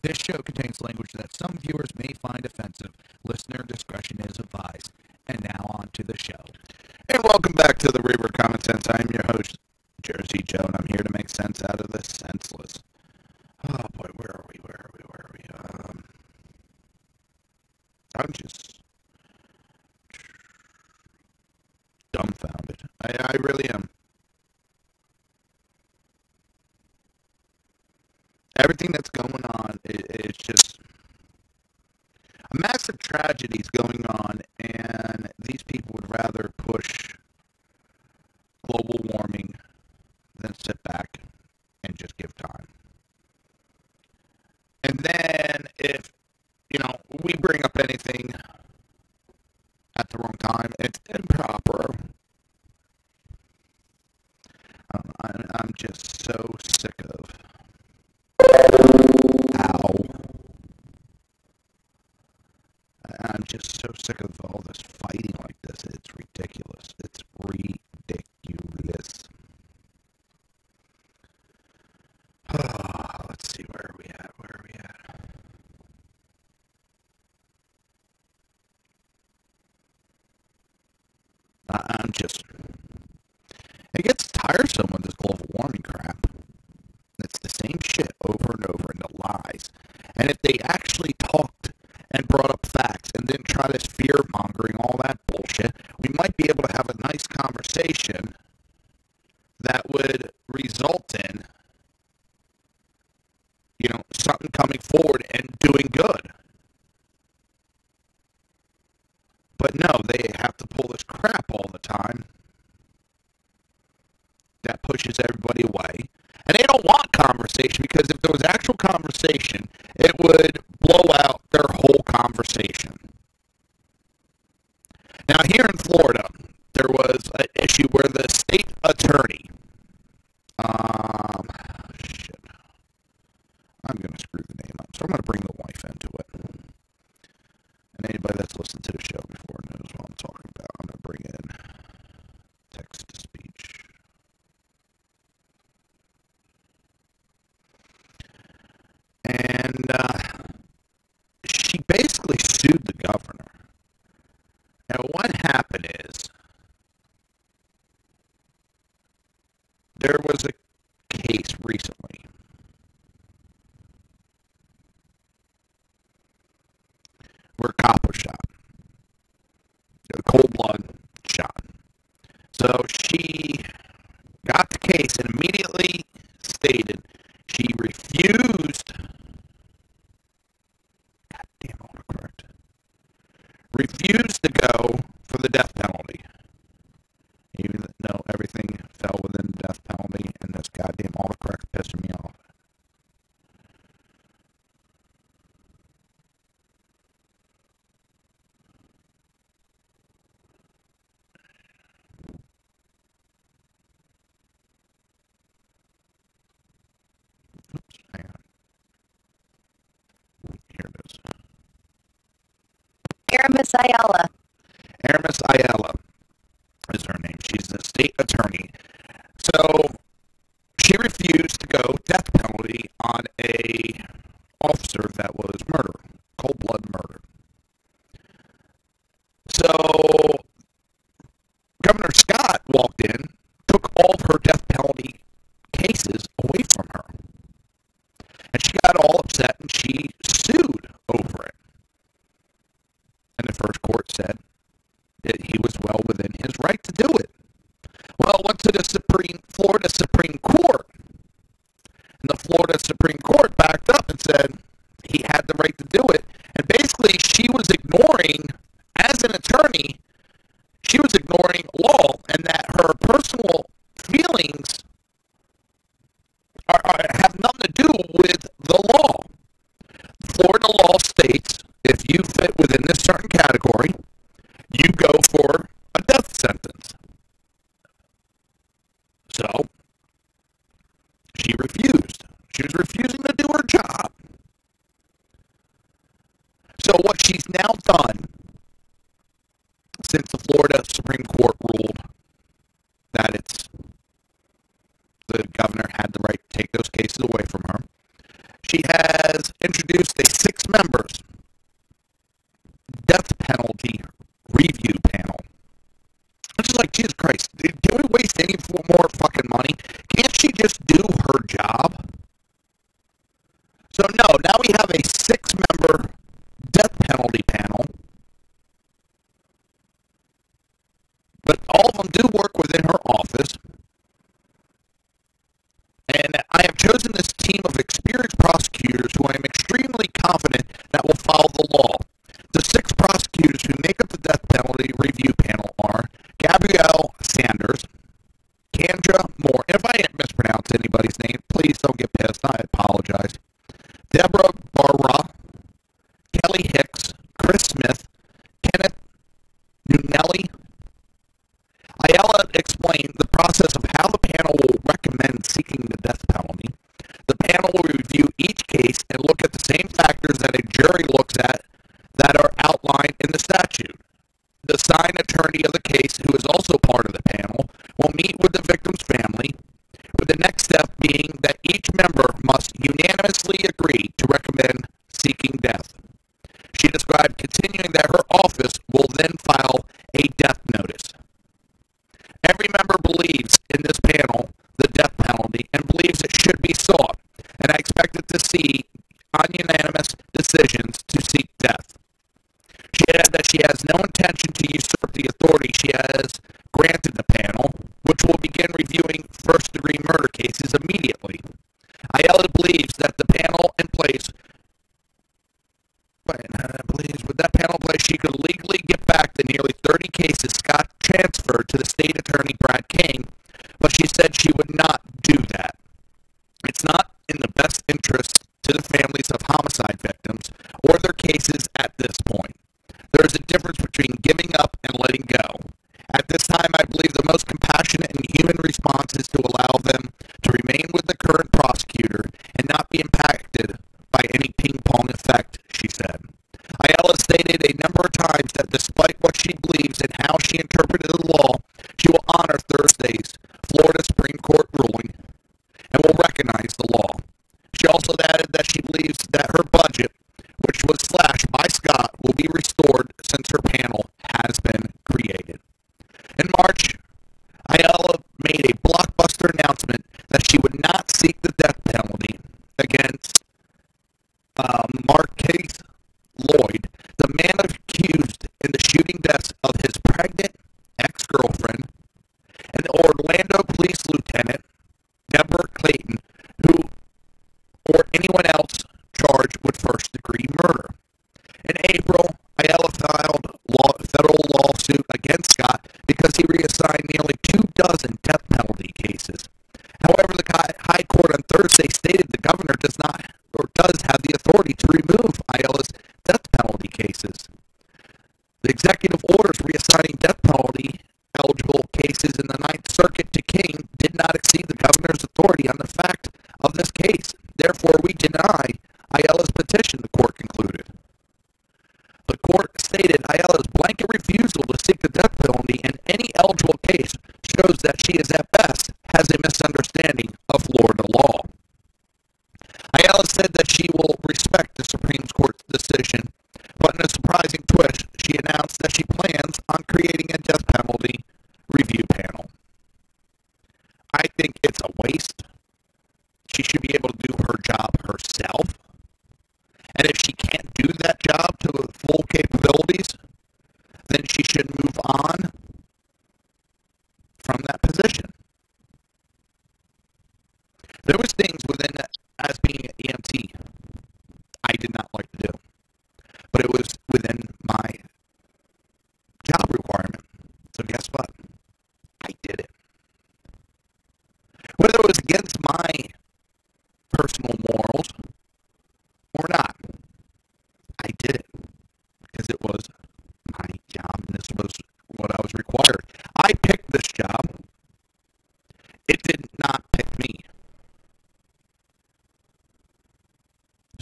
This show contains language that some viewers may find offensive. Listener discretion is advised. And now on to the show. And welcome back to the Reaver of Common Sense. I am your host, Jersey Joe, and I'm here to make sense out of the senseless. Oh boy, where are we? I'm just dumbfounded. I really am. Everything that's going on is just a massive tragedy is going on, and these people would rather push global warming than sit back and just give time. And then if, we bring up anything at the wrong time, it's improper. I'm just so sick of I'm just so sick of all this fighting like this. It's ridiculous. It's ridiculous. Let's see, where are we at? I'm just... It gets tiresome with this global warming crap. It's the same shit over and over, and the lies. And if they actually talked and brought up facts and didn't try this fear-mongering, all that bullshit, we might be able to have a nice conversation that would result in, something coming forward and doing good. But no, they have to pull this crap all the time that pushes everybody away. And they don't want conversation, because if there was actual conversation, it would blow out their whole conversation. Now, here in Florida, there was an issue where the state attorney, I'm going to screw the name up, so I'm going to bring the wife into it. And anybody that's listened to the show before knows what I'm talking about. I'm going to bring in text-to-speech. And she basically sued the governor. Now, what happened is, there was a case recently where a cop was shot. A cold blood shot. So she got the case and immediately stated she refused, refused to go for the death penalty. Even though everything fell within the death penalty, and this goddamn autocrat's pissing me off. Aramis Ayala. Aramis Ayala is her name. She's the state attorney. So she refused to go death penalty on a officer that was murder, cold blood murder. So Governor Scott walked in, took all of her death penalty cases away from her. And she got all upset and she sued over it. And the first court said that he was well within his right to do it. Well, it went to the Florida Supreme Court. And the Florida Supreme Court backed up and said he had the right to do it. And basically she was ignoring, as an attorney, she was ignoring law, and that her personal feelings have nothing to do with the law. Florida law states if you fit within this certain category, you go for a death sentence. So she refused. She was refusing to do her job. So what she's now done, since the Florida Supreme Court ruled that the governor had the right to take those cases away from her, she has introduced a 6 members death penalty review panel. It's just like, Jesus Christ, can we waste any more fucking money? Can't she just do her job? So no, now we have a 6-member death penalty panel. But all of them do work within her office. And I have chosen this team of experienced prosecutors who I am extremely confident that will follow the law. The 6 prosecutors who make up the death penalty review panel are Gabrielle Sanders, Kendra Moore. If I mispronounce anybody's name, please don't get pissed. I apologize. Deborah Barra, Kelly Hicks, Chris Smith, Kenneth Nunelli. Ayala explained the process of how the panel will recommend seeking the death penalty. The panel will review each case and look at the same factors that a jury looks at that are outlined in the statute. The assigned attorney of the case, who is also part of the panel, will meet with the victim's family, with the next step being that each member must unanimously agree to recommend seeking death. She described continuing that her office will then file a death notice. Every member believes in this panel the death penalty and believes it should be sought, and I expected to see unanimous decisions to seek death. She added that she has no intention to usurp the authority she has granted the panel, which will begin reviewing first-degree murder cases immediately. Ayala believes that the panel in place with that panel in place, she could legally get back the nearly 30 cases Scott transferred to the state attorney Brad King, but she said she would not do that. It's not in the best interest to the families of homicide victims or their cases at this point. There is a difference between giving up and letting go. At this time, I believe the most compassionate and human response is to allow them to remain with the current prosecutor and not be impacted by any ping-pong effect, she said. Ayala stated a number of times that despite what she believes and how she interpreted the law, she will honor Thursday's Florida Supreme Court ruling and will recognize the law. She also added that she believes that her budget, which was slashed by Scott, will be restored since her panel has been created. In March, Ayala made a blockbuster announcement that she would not seek the death penalty against Marquise Lloyd, the man accused in the shooting deaths of his pregnant ex-girlfriend, and the Orlando police lieutenant, Deborah Clayton, or anyone else charged with first-degree murder. In April, Ayala filed a federal lawsuit against Scott because he reassigned nearly 24 death penalty cases. However, the High Court on Thursday stated the governor does have the authority to remove Ayala's death penalty cases. The executive orders reassigning death penalty eligible cases in the Ninth Circuit to King did not exceed the governor's authority on the fact of this case. Therefore, we deny Ayala's petition, the court concluded. The court stated stated Ayala's blanket refusal to seek the death penalty in any eligible case shows that she is at best has a misunderstanding of Florida law. Ayala said that she will respect the Supreme Court's decision, but in a surprising twist, she announced that she plans on creating a death penalty review panel. I think it's a waste. She should be able to do her job herself. And if she can't do that job to the full capabilities, then she should move on from that position. There was things within that, as being an EMT, I did not like to do. But it was within my job requirement. So guess what? I did it. Whether it was against my personal morals or not, I did it because it was my job and this was what I was required. I picked this job. It did not pick me.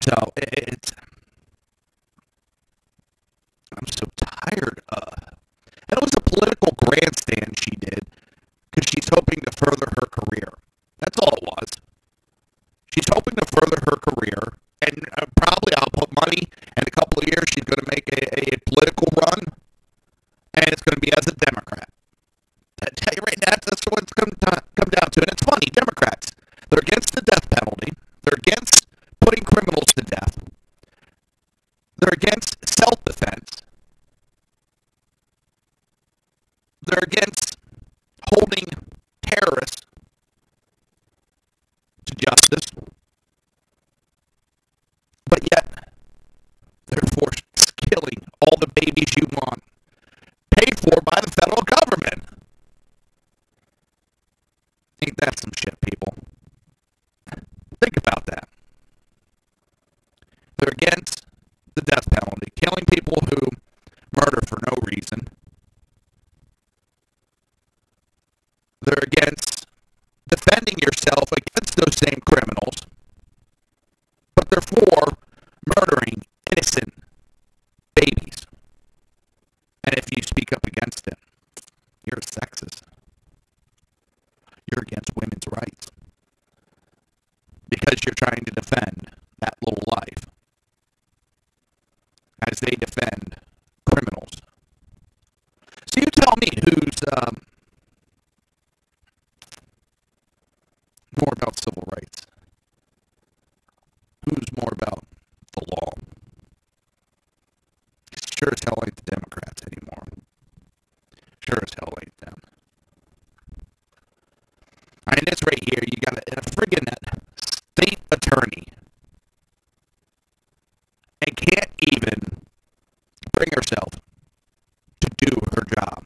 So I'm so tired of, and it was a political grandstand she did because she's hoping to further her career. That's all it was. She's hoping to further her career, and probably I'll put money in a couple of years she's going to make a political run, and it's going to be as a Democrat. I tell you right now, that's what it's come down to. And it's funny, Democrats, they're against the death penalty. They're against putting criminals to death. They're against self-defense. They're against holding terrorists to justice. But yet, they're for killing all the babies you want, paid for by the federal government. Ain't that some shit, people? Think about that. They're against the death penalty, killing people who murder for no reason. They're against defending yourself against those same criminals, but they're for murdering innocent babies. And if you speak up against it, you're a sexist. You're against women's rights because you're trying to defend that little life as they defend criminals. So you tell me who's more about civil rights? Who's more about the law? Sure as hell ain't the Democrats anymore. Sure as hell ain't them. I mean, this right here, you got a friggin' state attorney and can't even bring herself to do her job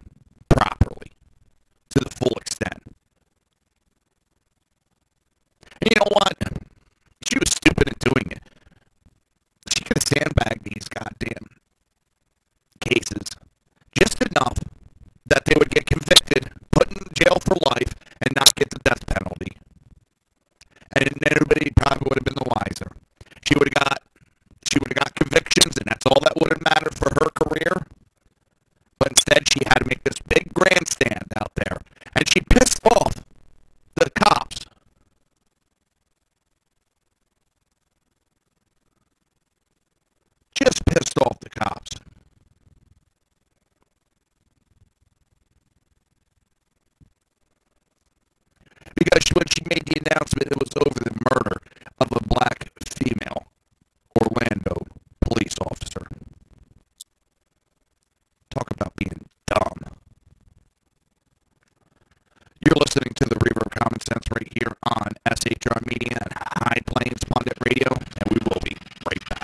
properly to the full extent. And you know what? She was stupid in doing it. She could have sandbagged these goddamn cases just enough that they would get convicted, put in jail for life, and not get the death penalty. And everybody probably would have been the wiser. She would have got convictions, and that's all that would have mattered for her career. But instead, she had to make this big grandstand out there, and she pissed off the cops. Just pissed off the cops. Because when she made the announcement, it was over the murder of a black female Orlando police officer. Talk about being dumb. You're listening to the Reaver of Common Sense right here on SHR Media and High Plains Pundit Radio, and we will be right back.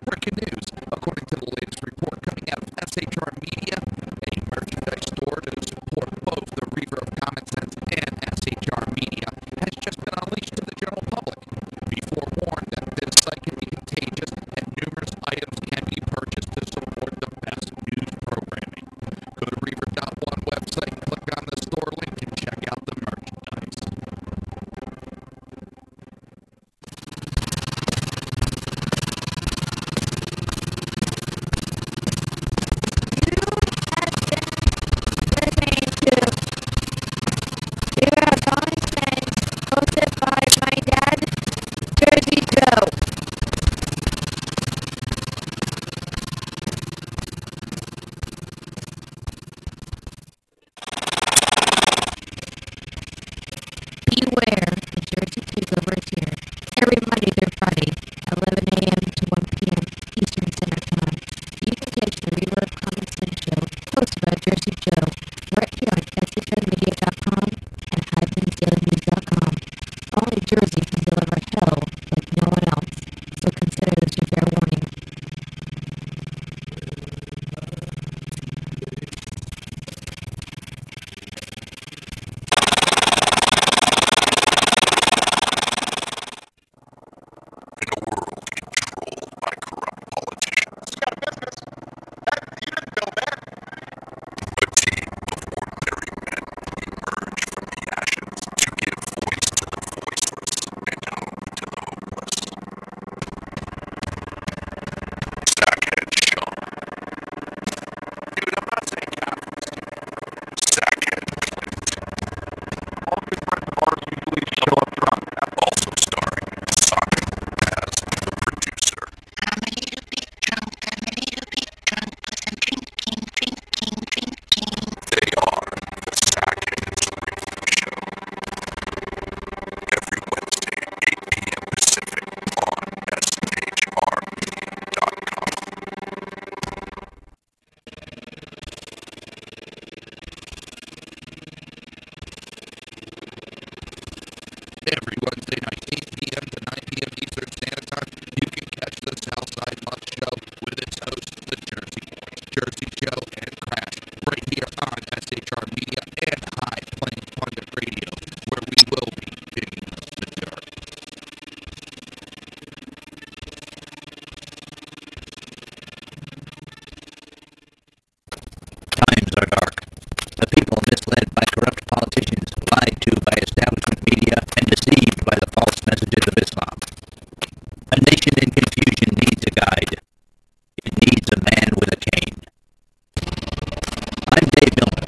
Breaking news. Go to Reaver.1 website, click on the store link, and check out the merchandise. Listening to Reaver of Common Sense, hosted by my dad, Jersey Joe. Beware, the Jersey Takeover is here. Every Monday through Friday, 11 a.m. to 1 p.m. Eastern Standard Time. You can catch the Reaver of Common Sense show, hosted by Jersey Joe, right here on SHRmedia.com and HypensDailyNews.com. Only Jersey can deliver hell like no one else, so consider this your fair warning. In a world controlled by corrupt politicians, a team of ordinary men emerge from the ashes to give voice to the voiceless and hope to the hopeless. Sackhead Sean. Dude, I'm not saying Catholics. Sackhead Clint. All good friends of ours usually show up drunk. Also starring Sonic as the producer. I'm a little bit drunk, 'cause I'm drinking. They are the Sackheads Radio Show. Every Wednesday at 8 p.m. Pacific on SHRmedia.com. Every Wednesday night, 8 p.m. to 9 p.m. Eastern Standard Time, you can catch the Southside Lunch Show with its hosts, the Jersey Boys, Jersey Joe and Crash, right here on SHR Media and High Plains Pundit Radio, where we will be digging the dirt. Times are dark. The people misled by corrupt politicians, lied to by establishment media, and deceived by the false messages of Islam. A nation in confusion needs a guide. It needs a man with a cane. I'm Dave Miller.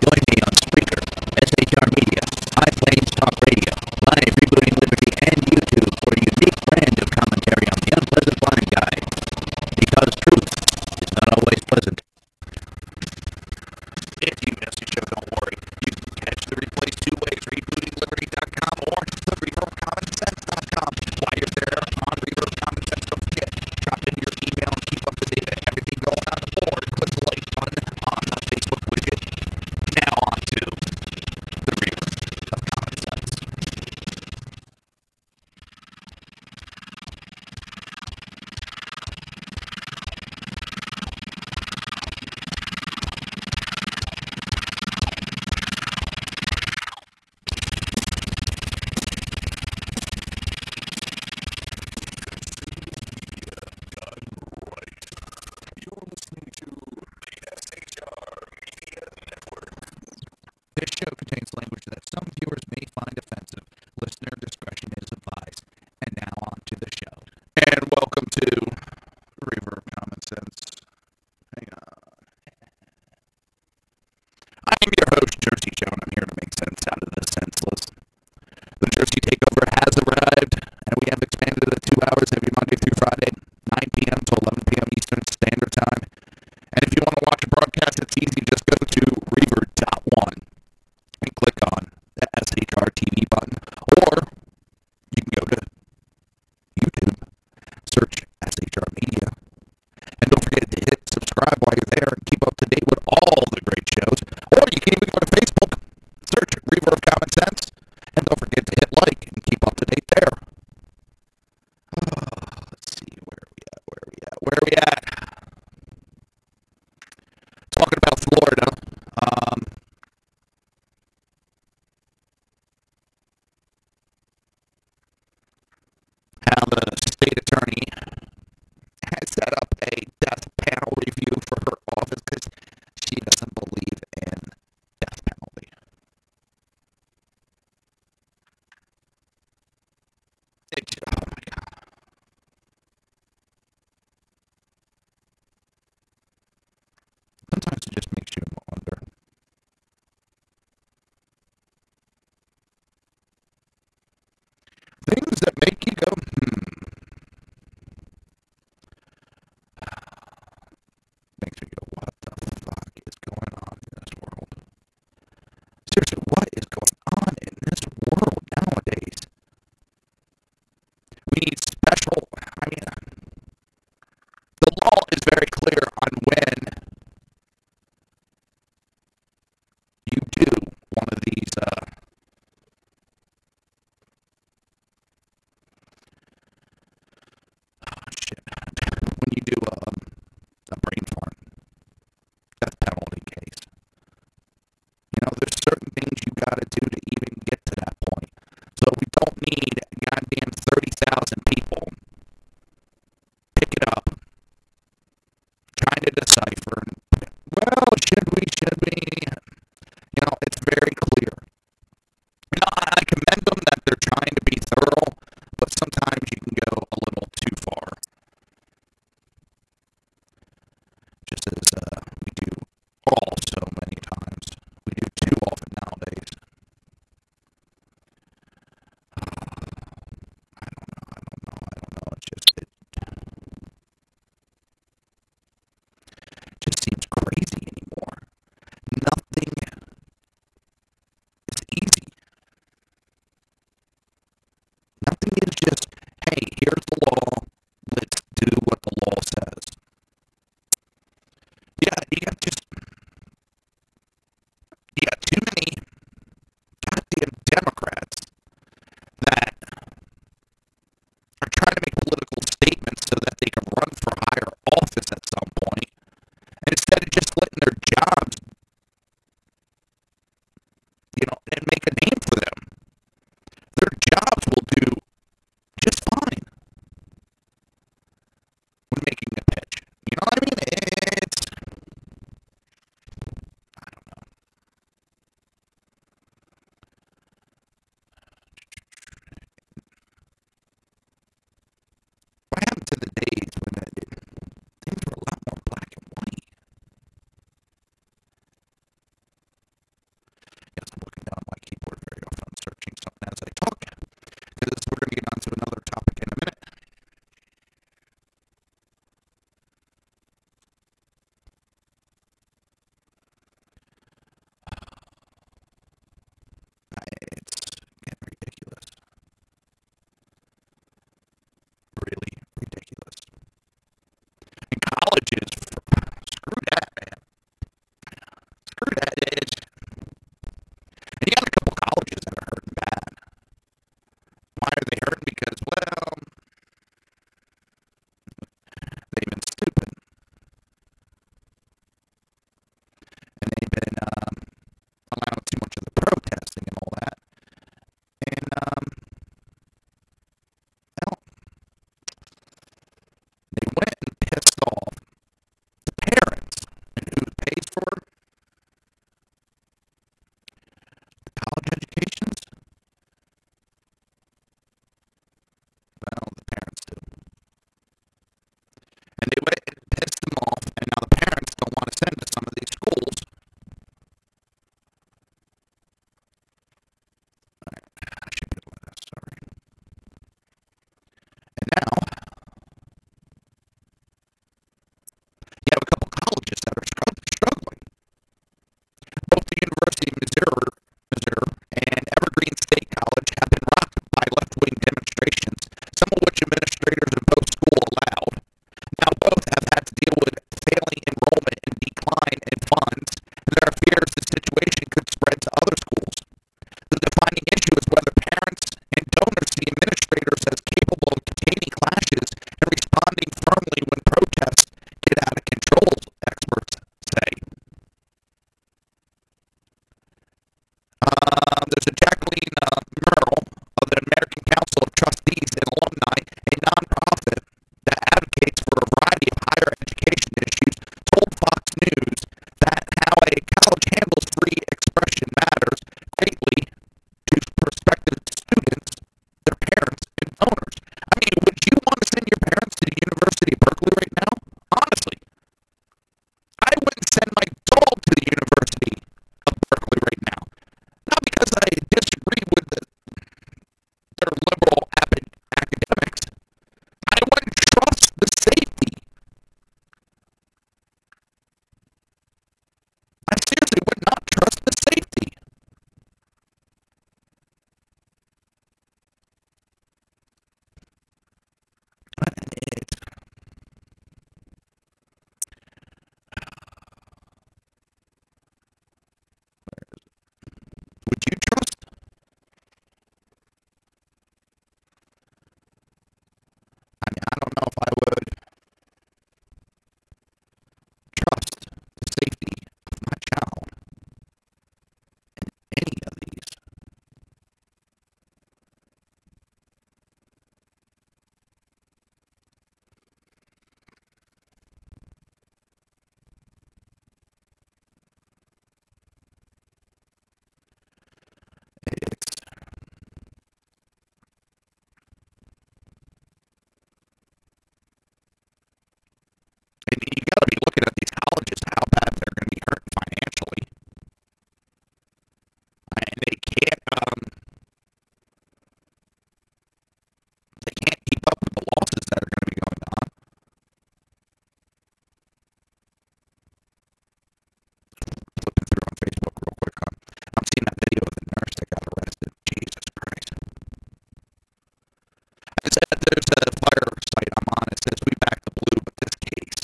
Join me on Spreaker, SHR Media, High Plains Talk Radio, Live Rebooting Liberty, and YouTube for a unique brand of commentary on the unpleasant blind guide. Because truth is not always pleasant. If you missed the show, don't worry. You can catch the replays two ways, rebootingliberty.com or the reaverofcommonsense.com. While you're there on Reaver of Common Sense, don't forget, drop in your email and keep up to date on everything going on the board. Click the like button on the Facebook widget. Now on to the Reaver of Common Sense. You're listening to the SHR Media Network. This show contains language that some viewers may find offensive. Listener discretion is advised. And now on to the show. And welcome to Reaver of Common Sense. Hang on. I am your host, Jersey Joe, and I'm here to make sense out of the senseless. The Jersey Takeover has arrived, and we have expanded it to 2 hours every Monday through Friday, 9 p.m. to 11 p.m. Eastern Standard Time. And if you want to watch a broadcast, it's easy. Just go to Reaver.1 and click on the SHR TV button. Or you can go to YouTube, search SHR Media. And don't forget to hit subscribe while you're there and keep up to date with all the great shows. Or you can even go to Facebook, search Reaver of Common Sense, and don't forget to hit like and keep up to date there. Let's see, where University of Missouri, and Evergreen State College have been rocked by left-wing demonstrations, some of which administrators in both schools allowed. Now both have had to deal with failing enrollment and decline in funds, and there are fears the situation could spread to other schools. The defining issue is whether parents and donors see administrators as capable of containing clashes and responding firmly when protests get out of control, experts say. There's a Jacqueline Merle of the American Council of Trustees and Alumni, a nonprofit that advocates for a variety of higher education issues, told Fox News that how a college handles free expression matters greatly to prospective students, their parents, and donors. I mean, would you want to send your parents to the University of Berkeley right now? Honestly, I wouldn't send my dog to the University of Berkeley right now. Not because I disagree with their liberal academics. I wouldn't trust the safety. I seriously would not trust the safety. Would you trust? I mean, I don't know if I would trust the safety of my child in any of these. It's And you got to be looking at these colleges, how bad they're going to be hurt financially. And they can't keep up with the losses that are going to be going on. Flipping through on Facebook real quick. I'm seeing that video of the nurse that got arrested. Jesus Christ. I said there's a fire site I'm on. It says we back the blue, but this case.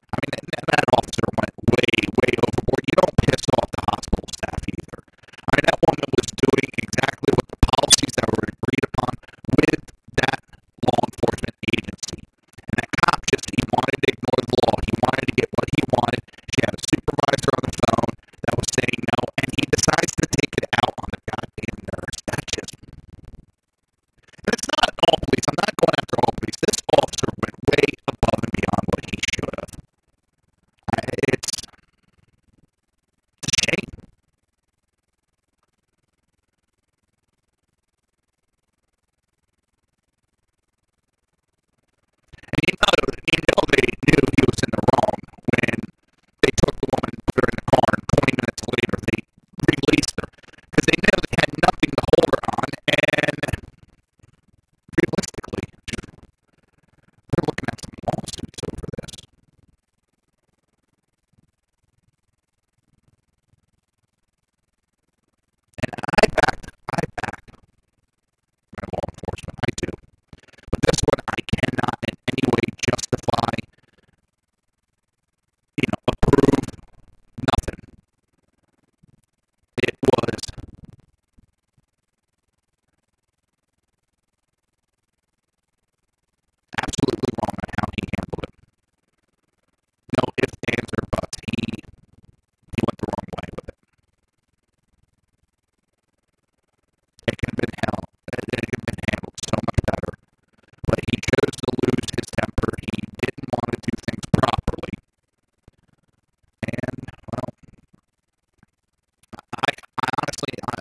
I mean, that officer went way, way overboard. You don't piss off the hospital staff either. I mean, that woman was doing exactly what the policies that were agreed upon with that law enforcement agency. And that cop he wanted to ignore the law. He wanted to get what he wanted. She had a supervisor on the phone that was saying no, and he decides to take it out on the goddamn nurse. That's just... And it's not all police. I'm not going after all police. This officer went way above and beyond what he should have. It's a shame. And they knew he was in the wrong when they took the woman and put her in the car, and 20 minutes later they released her because they knew they had nothing to hold her on. And realistically, they're looking at some lawsuits over this. And I back my law enforcement. I do. But this one, I cannot in any way justify, approve, nothing. It was absolutely wrong on how he handled it. No ifs, ands, or buts. He went the wrong way with it. It could have been handled so much better. But he chose to lose his temper. He didn't want to do things properly. And, well, I honestly, I